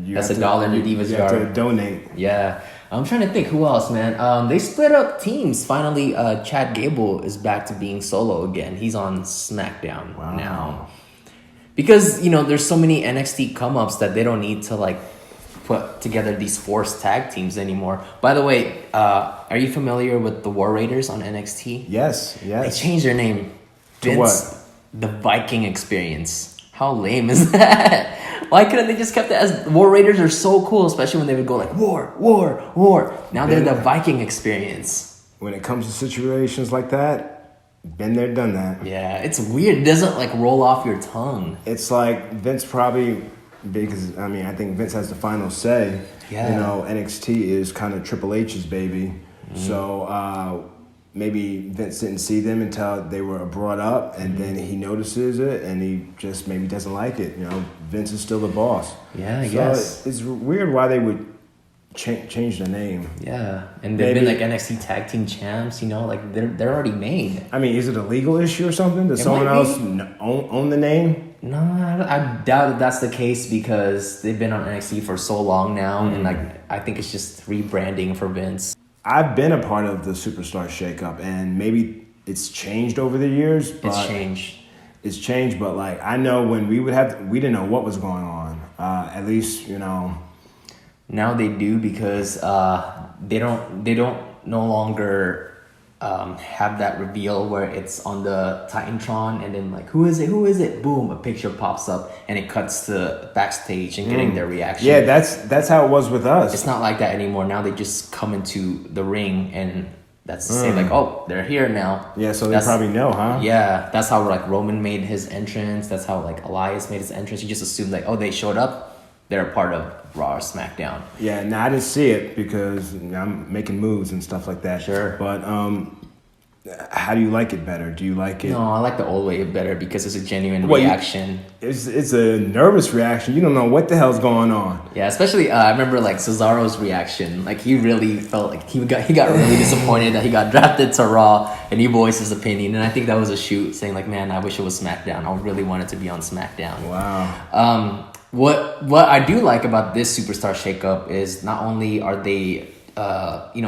That's $1 in the divas you jar. have to donate. Yeah. I'm trying to think who else, man. They split up teams. Finally, Chad Gable is back to being solo again. He's on SmackDown now. Because, there's so many NXT come-ups that they don't need to, put together these forced tag teams anymore. By the way, are you familiar with the War Raiders on NXT? Yes. They changed their name. To what? The Viking Experience. How lame is that? Why couldn't they just kept it as War Raiders are so cool, especially when they would go like war. Now they're the Viking Experience. When it comes to situations like that, been there, done that. Yeah, it's weird. It doesn't roll off your tongue. It's like Vince probably, because I think Vince has the final say. Yeah. NXT is kind of Triple H's baby. So maybe Vince didn't see them until they were brought up, and then he notices it, and he just maybe doesn't like it. Vince is still the boss. Yeah, I guess. It's weird why they would change the name. Yeah, and they've been NXT tag team champs. They're already made. I mean, is it a legal issue or something? Does someone else own the name? No, I doubt that's the case, because they've been on NXT for so long now, and I think it's just rebranding for Vince. I've been a part of the Superstar shakeup, and maybe it's changed over the years. But It's changed, but I know when we didn't know what was going on. At least Now they do, because they don't no longer have that reveal where it's on the Titantron, and then who is it? Boom, a picture pops up, and it cuts to backstage and getting their reaction. Yeah, that's how it was with us. It's not like that anymore. Now they just come into the ring, and that's to say oh, they're here now. Yeah, so they probably know, huh? Yeah, that's how Roman made his entrance. That's how Elias made his entrance. You just assume they showed up. They're a part of Raw or SmackDown. Yeah, I didn't see it because I'm making moves and stuff like that. Sure. But How do you like it better? Do you like it? No, I like the old way better because it's a genuine reaction. It's a nervous reaction. You don't know what the hell's going on. Yeah, especially I remember like Cesaro's reaction. Like he really felt like he got really disappointed that he got drafted to Raw, and he voiced his opinion. And I think that was a shoot, saying like, "Man, I wish it was SmackDown. I really wanted to be on SmackDown." Wow. What I do like about this Superstar shakeup is not only are they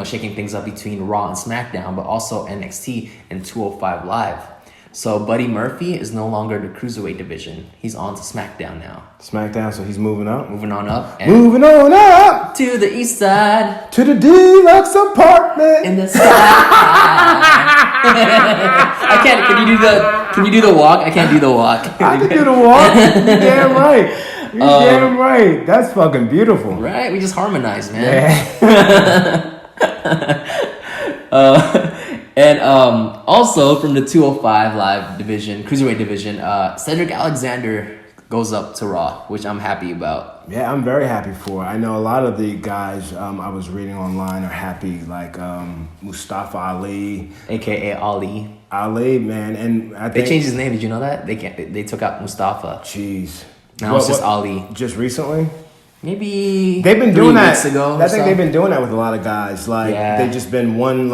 shaking things up between Raw and SmackDown, but also NXT and 205 Live. So Buddy Murphy is no longer the Cruiserweight division. He's on to SmackDown now. SmackDown, so he's moving up? Moving on up. Moving on up! To the east side. To the deluxe apartment! In the sky. I can't, can you do the walk? I can't do the walk. I can do the walk. You're damn right. You're damn right. That's fucking beautiful. Right? We just harmonize, man. Yeah. And also from the 205 Live division, Cruiserweight division, Cedric Alexander goes up to Raw, which I'm happy about. Yeah, I'm very happy for. I know a lot of the guys I was reading online are happy, like Mustafa Ali, aka Ali. Ali, man, and I think they changed his name. Did you know that? They took out Mustafa. Jeez. Now it's just Ali. Just recently? Maybe they've been doing that. Weeks ago. I think they've been doing that with a lot of guys. Like they've just been one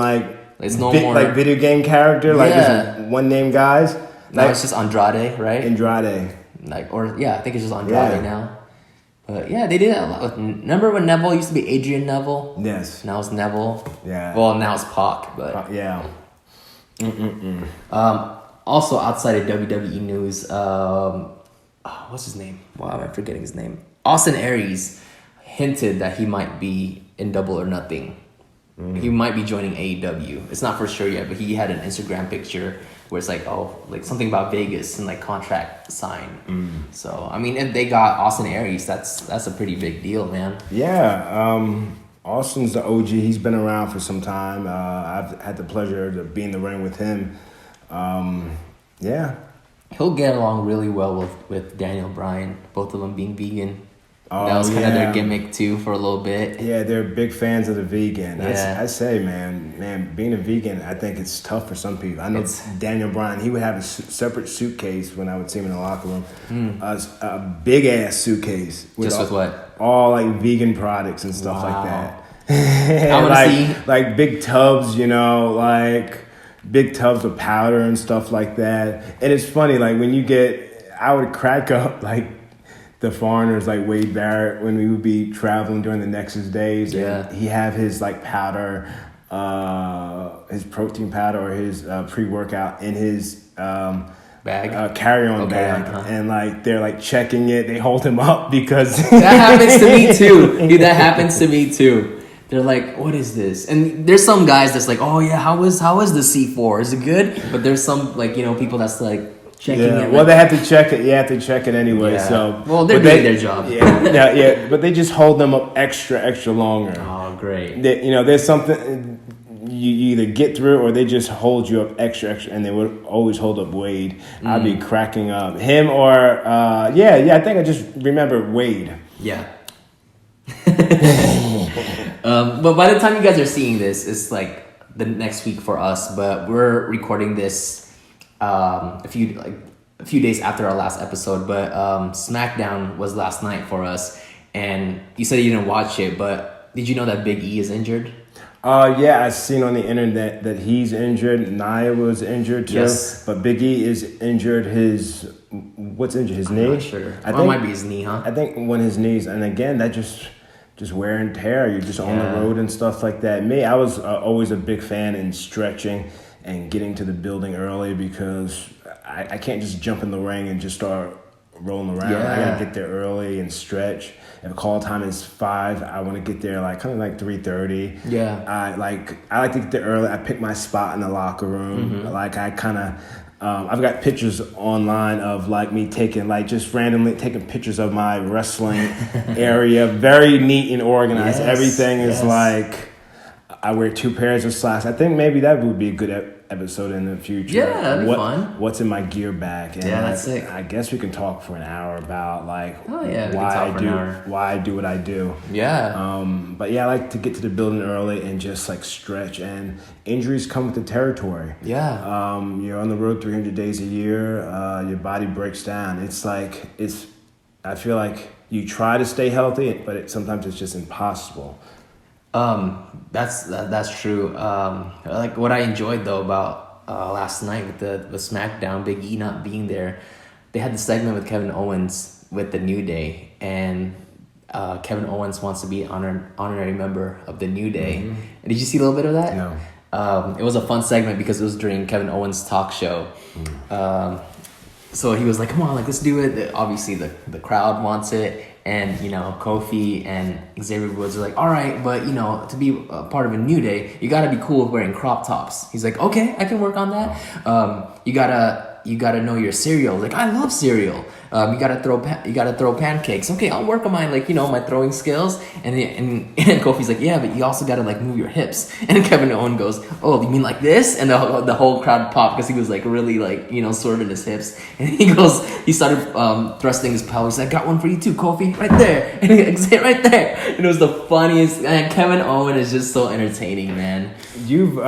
it's no more like video game character, like just one name guys. Now it's just Andrade, right? Andrade. I think it's just Andrade now. But yeah, they did that a lot. Remember when Neville used to be Adrian Neville? Yes. Now it's Neville. Yeah. Well, now it's Pac, but yeah. Also outside of WWE news, what's his name? Wow, I'm forgetting his name. Austin Aries hinted that he might be in Double or Nothing. He might be joining AEW. It's not for sure yet, but he had an Instagram picture where it's like, something about Vegas and like contract sign. So I mean, if they got Austin Aries, that's a pretty big deal, man. Yeah, Austin's the OG. He's been around for some time. I've had the pleasure to be in the ring with him. Yeah, he'll get along really well with Daniel Bryan. Both of them being vegan. That was kind of their gimmick too for a little bit. Yeah, they're big fans of the vegan. I say, man, being a vegan, I think it's tough for some people. I know Daniel Bryan, he would have a separate suitcase when I would see him in the locker room. A big ass suitcase. With what? All like vegan products and stuff like that. I want to see. Like big tubs, like big tubs of powder and stuff like that. And it's funny, like when I would crack up like the foreigners like Wade Barrett when we would be traveling during the Nexus days. Yeah. And he have his like powder, his protein powder or his pre-workout in his bag, carry-on bag. And like they're like checking it. They hold him up because that happens to me too. Dude, that happens to me too. They're like, what is this? And there's some guys that's like, oh yeah, how is the C4? Is it good? But there's some like, people that's like checking it. Well, they have to check it. You have to check it anyway. Yeah. So well, they're doing their job. Yeah. But they just hold them up extra longer. Oh, great. There's something you either get through or they just hold you up extra, and they would always hold up Wade. I'd be cracking up. Him or I think I just remember Wade. Yeah. But by the time you guys are seeing this, it's like the next week for us. But we're recording this a few days after our last episode. But SmackDown was last night for us, and you said you didn't watch it, but did you know that Big E is injured? Yeah, I seen on the internet that he's injured. Nia was injured too. Yes. But Big E is injured. What's injured? His knee? I'm not sure. It might be his knee, huh? I think one of his knees, and again that just wear and tear. You're just on the road and stuff like that. Me, I was always a big fan in stretching and getting to the building early because I can't just jump in the ring and just start rolling around. Yeah. I gotta get there early and stretch. If call time is 5, I want to get there like 3:30. Yeah. I like to get there early. I pick my spot in the locker room. Like I kind of. I've got pictures online of like me just randomly taking pictures of my wrestling area. Very neat and organized. Yes, Everything is like I wear 2 pairs of slacks. I think maybe that would be a good episode in the future. Yeah, that'd be fun. What's in my gear bag? And that's sick. I guess we can talk for an hour about like why I do what I do. Yeah. But yeah, I like to get to the building early and just like stretch. And injuries come with the territory. Yeah. You're on the road 300 days a year. Your body breaks down. I feel like you try to stay healthy, but sometimes it's just impossible. That's true. Like what I enjoyed though about last night with the SmackDown, Big E not being there, they had the segment with Kevin Owens with the New Day, and Kevin Owens wants to be an honorary member of the New Day. Mm-hmm. And did you see a little bit of that? No. It was a fun segment because it was during Kevin Owens' talk show. Mm. So he was like, "Come on, like let's do it." Obviously, the crowd wants it. And, Kofi and Xavier Woods are like, all right, but, to be a part of a New Day, you got to be cool with wearing crop tops. He's like, okay, I can work on that. You gotta know your cereal. Like, I love cereal. You gotta throw pancakes. Okay, I'll work on my my throwing skills. And Kofi's like, yeah, but you also gotta like move your hips. And Kevin Owens goes, oh, you mean like this? And the whole crowd popped because he was like really swerving his hips. And he started thrusting his pelvis. I got one for you too, Kofi, right there. And right there. And it was the funniest. And Kevin Owens is just so entertaining, man. You've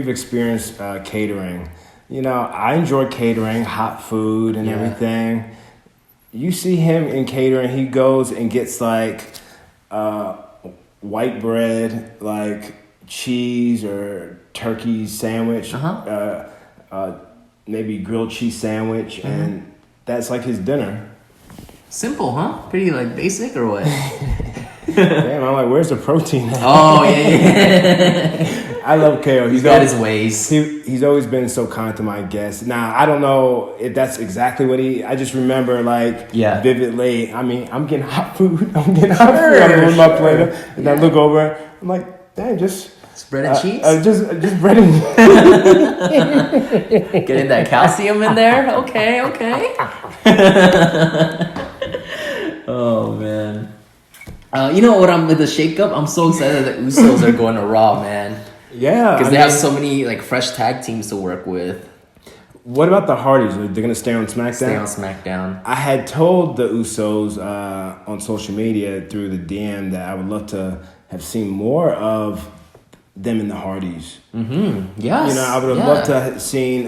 experienced catering. I enjoy catering, hot food and everything. You see him in catering, he goes and gets like white bread, like cheese or turkey sandwich, maybe grilled cheese sandwich, and that's like his dinner. Simple, huh? Pretty like basic or what? Damn, I'm like, where's the protein at? Oh, yeah. I love KO. He's got his ways. He's always been so kind to my guests. Now, I don't know if that's exactly what I just remember, vividly. I mean, I'm getting hot food. I'm on my plate. And I look over. I'm like, dang, just... It's bread and cheese? Just bread and Getting that calcium in there? Okay. Oh, man. You know what? I'm with the shakeup. I'm so excited that the Usos are going to Raw, man. Yeah, because they have so many like fresh tag teams to work with. What about the Hardys? They're gonna stay on SmackDown. Stay on SmackDown. I had told the Usos on social media through the DM that I would love to have seen more of them in the Hardys. Mm-hmm. Yes. I would have loved to have seen.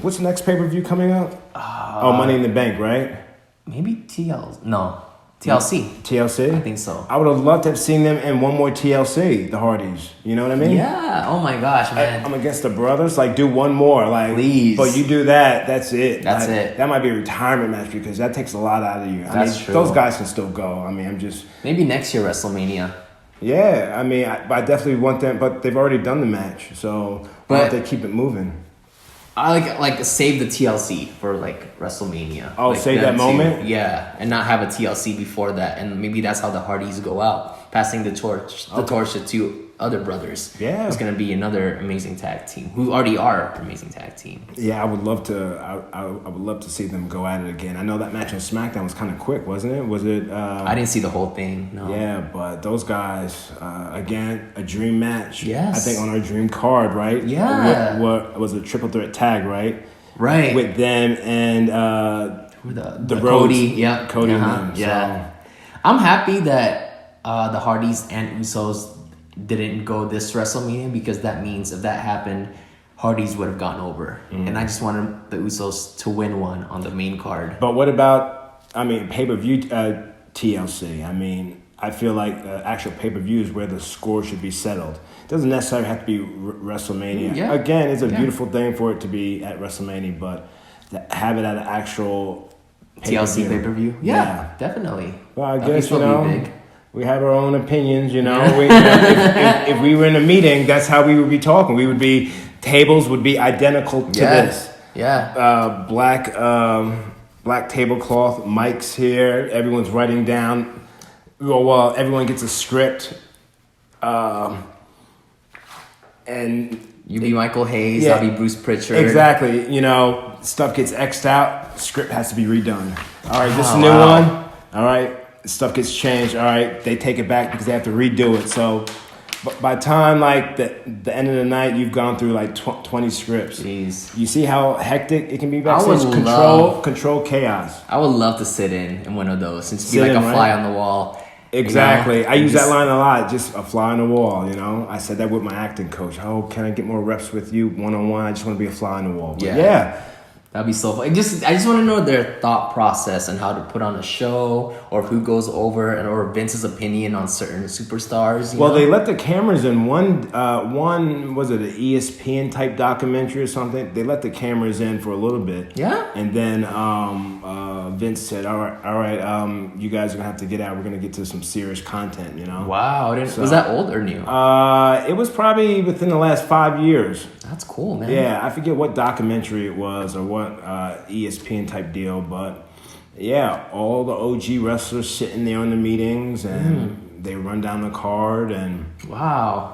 What's the next pay-per-view coming up? Money in the Bank, right? Maybe TLC. TLC? I think so. I would have loved to have seen them in one more TLC, the Hardys. You know what I mean? Yeah. Oh my gosh, man. I'm against the brothers. Like, do one more. Like, please. But you do that, that's it. That's it. That might be a retirement match because that takes a lot out of you. That's true. Those guys can still go. I mean, maybe next year WrestleMania. Yeah. I mean, I definitely want them, but they've already done the match. So why don't they keep it moving? I like save the TLC for like WrestleMania. Oh, like save that moment? Yeah, and not have a TLC before that, and maybe that's how the Hardys go out, passing the torch to two other brothers. Yeah, it's gonna be another amazing tag team who already are amazing tag team. Yeah, I would love to. I would love to see them go at it again. I know that match on SmackDown was kind of quick, wasn't it? Was it? I didn't see the whole thing. No. Yeah, but those guys again, a dream match. Yes, I think on our dream card, right? Yeah, what was a triple threat tag, right? Right, with them and the Cody. Yeah, Cody. Uh-huh. And them, yeah, I'm happy that the Hardys and Usos didn't go this WrestleMania because that means if that happened, Hardys would have gotten over. And I just wanted the Usos to win one on the main card. But what about, pay-per-view TLC? I mean, I feel like actual pay-per-view is where the score should be settled. It doesn't necessarily have to be WrestleMania. Yeah. Again, it's a beautiful thing for it to be at WrestleMania, but to have it at an actual TLC pay-per-view? Yeah, definitely. Well, I guess, big. We have our own opinions, if we were in a meeting, that's how we would be talking. Tables would be identical to this. Yeah. Black tablecloth, mics here. Everyone's writing down. Well, everyone gets a script. And you be Michael Hayes, I'll be Bruce Pritchard. Exactly. Stuff gets X'd out. Script has to be redone. All right, this is a new one. All right. Stuff gets changed. All right, they take it back because they have to redo it. So by time like the end of the night, you've gone through like 20 scripts. Jeez. You see how hectic it can be backstage? Control chaos. I would love to sit in one of those and just be like a fly on the wall. Exactly. You know? I use that line a lot, just a fly on the wall, you know? I said that with my acting coach. Oh, can I get more reps with you one-on-one? I just want to be a fly on the wall. But yeah. That'd be so fun. I just want to know their thought process and how to put on a show, or who goes over, or Vince's opinion on certain superstars. You know? They let the cameras in. One was it an ESPN type documentary or something? They let the cameras in for a little bit. Yeah. And then Vince said, "All right, you guys are gonna have to get out. We're gonna get to some serious content." You know. Wow. Was that old or new? It was probably within the last 5 years. That's cool, man. Yeah, I forget what documentary it was or what ESPN type deal, but yeah, all the OG wrestlers sitting there in the meetings and they run down the card and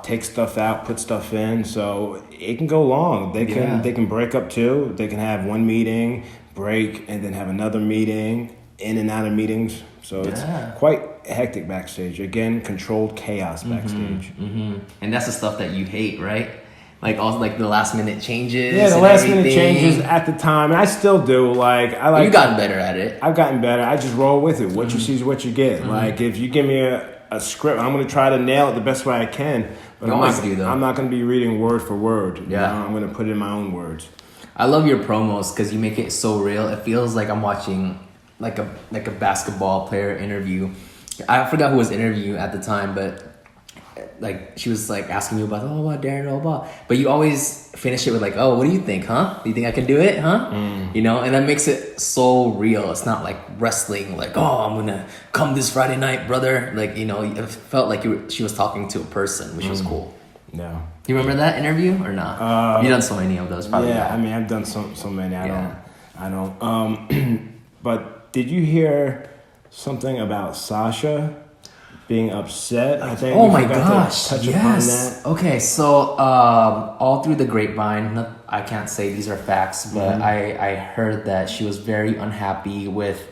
take stuff out, put stuff in. So it can go long. They can break up too. They can have one meeting, break, and then have another meeting, in and out of meetings. So it's quite hectic backstage. Again, controlled chaos backstage. And that's the stuff that you hate, right? Like all like the last minute changes. Yeah, the last minute changes at the time, and I still do. Like I like. You've gotten better at it. I've gotten better. I just roll with it. What you see is what you get. Like if you give me a script, I'm gonna try to nail it the best way I can. But I'm not gonna be reading word for word. Yeah, I'm gonna put it in my own words. I love your promos because you make it so real. It feels like I'm watching like a basketball player interview. I forgot who was interviewing at the time, but. Like she was like asking you about Darren, but you always finish it with like, oh, what do you think, huh? Do you think I can do it, huh? You know, and that makes it so real. It's not like wrestling, like, oh, I'm gonna come this Friday night, brother. Like, you know, it felt like she was talking to a person, which was cool. Yeah. You remember that interview or not? You've done so many of those, probably. Yeah, I mean, I've done so many. I don't. But did you hear something about Sasha being upset? I think. Oh my gosh! Touch upon that. Okay, so all through the grapevine, I can't say these are facts, but I heard that she was very unhappy with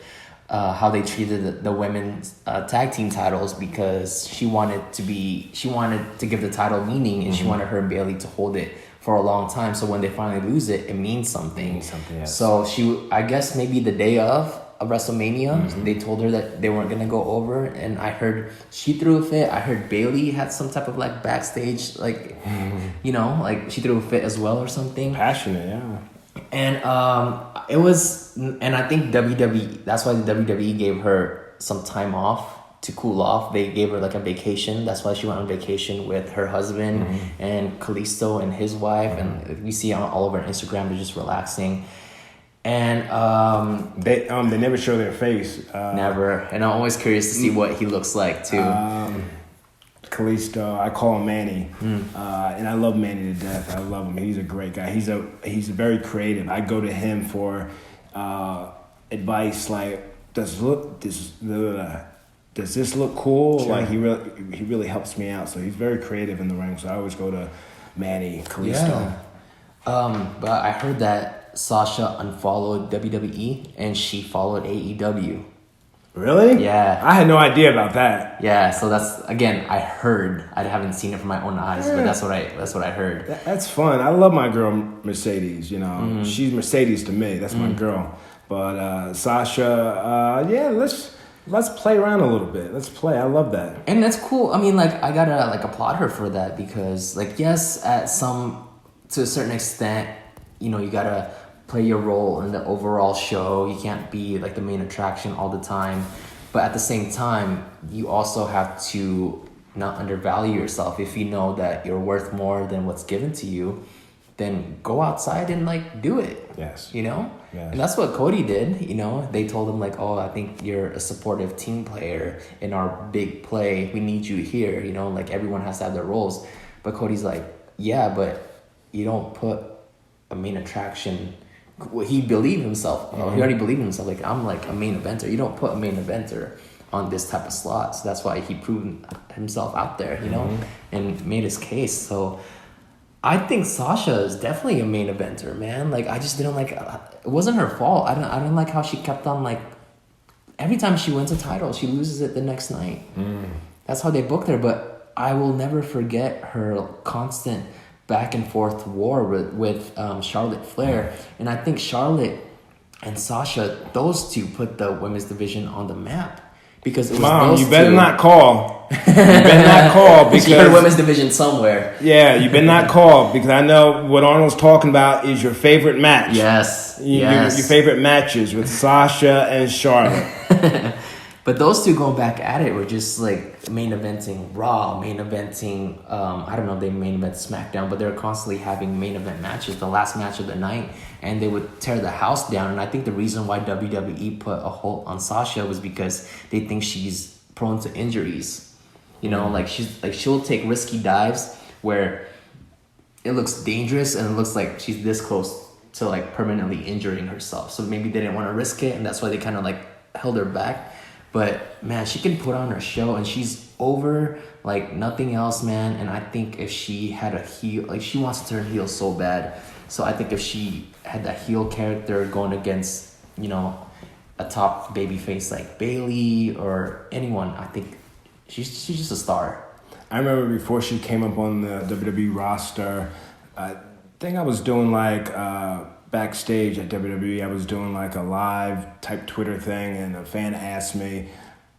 how they treated the women's tag team titles, because she wanted to give the title meaning, and she wanted her and Bayley to hold it for a long time. So when they finally lose it, it means something. Yes. So I guess maybe the day of WrestleMania, they told her that they weren't gonna go over, and I heard she threw a fit. I heard Bayley had some type of like backstage, like you know, like she threw a fit as well or something. Passionate, yeah. And it was, and I think WWE. That's why the WWE gave her some time off to cool off. They gave her like a vacation. That's why she went on vacation with her husband and Kalisto and his wife, and you see all over Instagram they're just relaxing. And they never show their face. Never. And I'm always curious to see what he looks like too. Kalisto, I call him Manny, and I love Manny to death. I love him. He's a great guy. He's very creative. I go to him for advice, like does this look cool? Sure. Like he really helps me out. So he's very creative in the ring. So I always go to Manny, Kalisto. Yeah. But I heard that Sasha unfollowed WWE and she followed AEW. Really? Yeah. I had no idea about that. Yeah, so that's, again, I heard. I haven't seen it from my own eyes, but that's what I heard. That's fun. I love my girl Mercedes, you know. She's Mercedes to me. That's my girl. But Sasha, let's play around a little bit. Let's play. I love that. And that's cool. I mean, like, I gotta like applaud her for that, because like, yes, to a certain extent, you know, you gotta play your role in the overall show. You can't be like the main attraction all the time, but at the same time, you also have to not undervalue yourself. If you know that you're worth more than what's given to you, then go outside and like do it. Yes. You know? Yes. And that's what Cody did, you know? They told him like, oh, I think you're a supportive team player in our big play. We need you here, you know? Like everyone has to have their roles. But Cody's like, yeah, but you don't put a main attraction. He believed himself. He already believed in himself. Like, I'm like a main eventer. You don't put a main eventer on this type of slot. So that's why he proved himself out there, you know, and made his case. So I think Sasha is definitely a main eventer, man. Like, I just didn't like, it wasn't her fault. I didn't like how she kept on like, every time she wins a title, she loses it the next night. That's how they booked her. But I will never forget her constant back and forth war with Charlotte Flair. And I think Charlotte and Sasha, those two put the women's division on the map. Because it was Mom, those you better two. not call. You better not call because She heard women's division somewhere. Yeah, you better not call because I know what Arnold's talking about is your favorite match. Yes. Your favorite matches with Sasha and Charlotte. But those two going back at it were just like main eventing Raw, main eventing, I don't know if they main event SmackDown, but they were constantly having main event matches, the last match of the night, and they would tear the house down. And I think the reason why WWE put a hold on Sasha was because they think she's prone to injuries. You know, like she'll take risky dives where it looks dangerous and it looks like she's this close to like permanently injuring herself. So maybe they didn't want to risk it, and that's why they kind of like held her back. But man, she can put on her show, and she's over like nothing else, man. And I think if she had a heel, like she wants to turn heel so bad. So I think if she had that heel character going against, you know, a top babyface like Bayley or anyone, I think she's just a star. I remember before she came up on the WWE roster, I think I was doing like backstage at WWE, I was doing like a live type Twitter thing, and a fan asked me,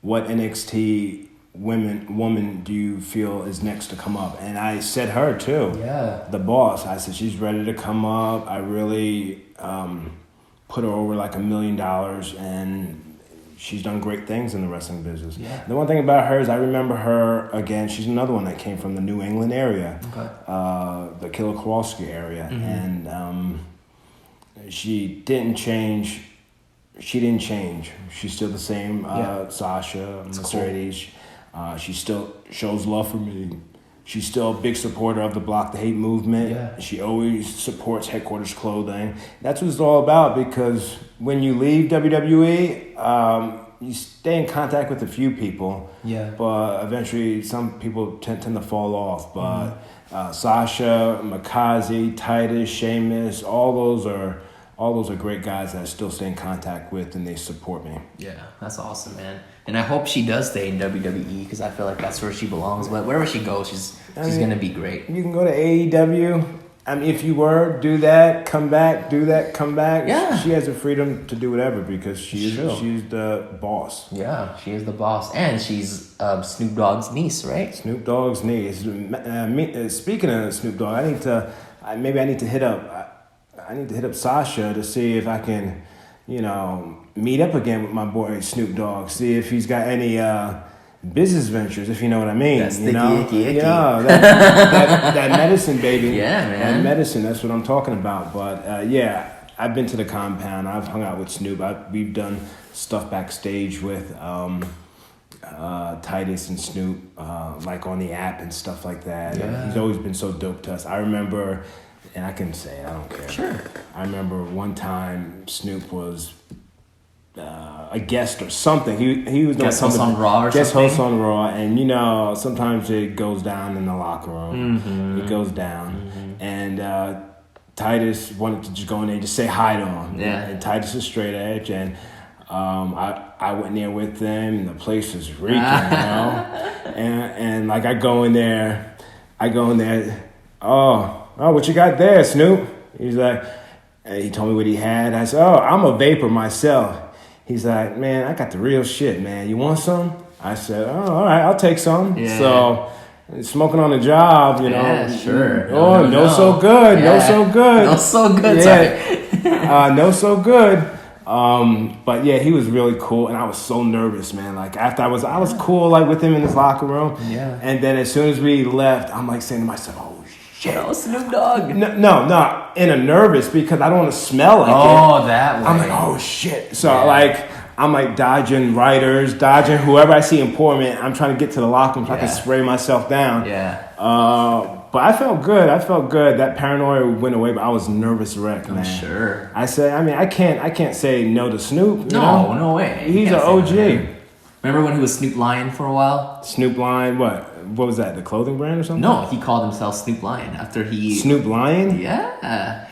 what NXT woman do you feel is next to come up? And I said her too. Yeah. The boss. I said, she's ready to come up. I really put her over like $1 million, and she's done great things in the wrestling business. Yeah. The one thing about her is I remember her, again, she's another one that came from the New England area, the Killer Kowalski area. Mm-hmm. And she didn't change. She's still the same Sasha Mercedes. Cool. She still shows love for me. She's still a big supporter of the Block the Hate movement. Yeah. She always supports Headquarters Clothing. That's what it's all about, because when you leave WWE, you stay in contact with a few people. Yeah. But eventually some people tend to fall off. But Sasha, Makazi, Titus, Sheamus, all those are great guys that I still stay in contact with, and they support me. Yeah, that's awesome, man. And I hope she does stay in WWE, because I feel like that's where she belongs. But wherever she goes, she's going to be great. You can go to AEW. I mean, if you do that, come back, Yeah. She has the freedom to do whatever, because she's the boss. Yeah, she is the boss. And she's Snoop Dogg's niece, right? Snoop Dogg's niece. Speaking of Snoop Dogg, I need to hit up Sasha to see if I can, meet up again with my boy Snoop Dogg. See if he's got any business ventures, if you know what I mean. That's icky. Yeah, that medicine, baby. Yeah, man. That medicine, that's what I'm talking about. But I've been to the compound. I've hung out with Snoop. We've done stuff backstage with Titus and Snoop, like on the app and stuff like that. Yeah. He's always been so dope to us. I remember, and I can say it, I don't care. Sure. I remember one time Snoop was a guest or something. He was guest host on Raw or guest something. Guest host on Raw, and sometimes it goes down in the locker room. Mm-hmm. It goes down, and Titus wanted to just go in there and just say hi to him. Yeah. And Titus is straight edge, and I went in there with them, and the place was reeking, and like I go in there. Oh, what you got there, Snoop? He's like, and he told me what he had. I said, I'm a vapor myself. He's like, man, I got the real shit, man. You want some? I said, all right, I'll take some. Yeah. So, smoking on the job, Yeah, sure. No so good. Yeah. No so good. No so good. Yeah. No so good. But yeah, he was really cool, and I was so nervous, man. Like after I was cool, like with him in his locker room. Yeah. And then as soon as we left, I'm like saying to myself, oh shit. No, Snoop Dogg. No, in a nervous, because I don't want to smell like it. Oh, that way. I'm like, oh shit. So I'm like dodging writers, dodging whoever I see important. I'm trying to get to the locker room so I can spray myself down. Yeah. But I felt good. That paranoia went away, but I was nervous wreck, man. Sure. I can't say no to Snoop. No way. He's an OG. Remember when he was Snoop Lion for a while? Snoop Lion, what? What was that? The clothing brand or something? No, he called himself Snoop Lion after he... Snoop Lion? Yeah.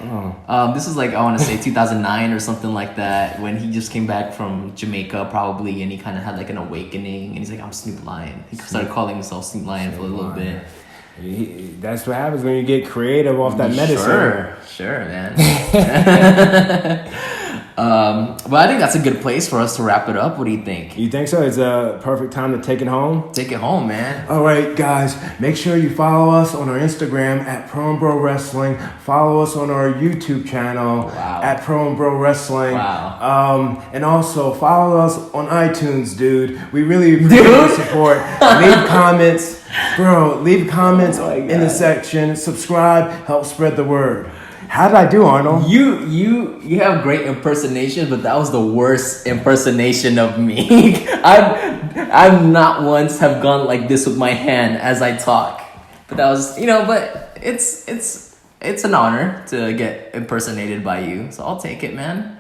Oh. This is like, I want to say 2009 or something like that, when he just came back from Jamaica probably, and he kind of had like an awakening, and he's like, I'm Snoop Lion. He started calling himself Snoop Lion for a little bit. That's what happens when you get creative off that medicine. Sure, man. But I think that's a good place for us to wrap it up. What do you think? You think so? It's a perfect time to take it home? Take it home, man. All right, guys. Make sure you follow us on our Instagram at Pro and Bro Wrestling. Follow us on our YouTube channel at Pro and Bro Wrestling. Wow. And also follow us on iTunes, dude. We really appreciate your support. Leave comments. Bro, leave comments in the section. Subscribe. Help spread the word. How did I do, Arnold? You have great impersonation, but that was the worst impersonation of me. I've not once have gone like this with my hand as I talk. But that was, but it's an honor to get impersonated by you. So I'll take it, man.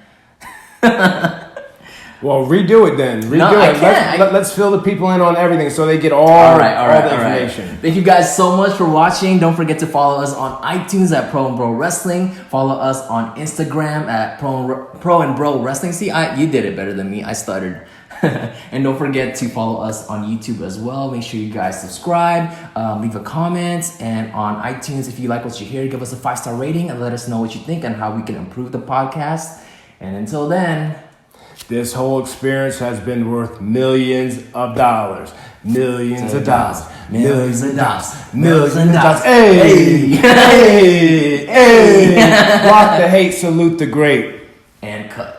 Well, redo it then. Redo I it. can't. Let's fill the people in on everything so they get all the information. Thank you guys so much for watching. Don't forget to follow us on iTunes at Pro and Bro Wrestling. Follow us on Instagram at Pro and Bro Wrestling. See, you did it better than me. I stuttered. And don't forget to follow us on YouTube as well. Make sure you guys subscribe, leave a comment, and on iTunes, if you like what you hear, give us a 5-star rating and let us know what you think and how we can improve the podcast. And until then, this whole experience has been worth millions of dollars. Millions of dollars. Millions of dollars. Millions of dollars. Hey! Hey! Hey! Block the hate, salute the great. And cut.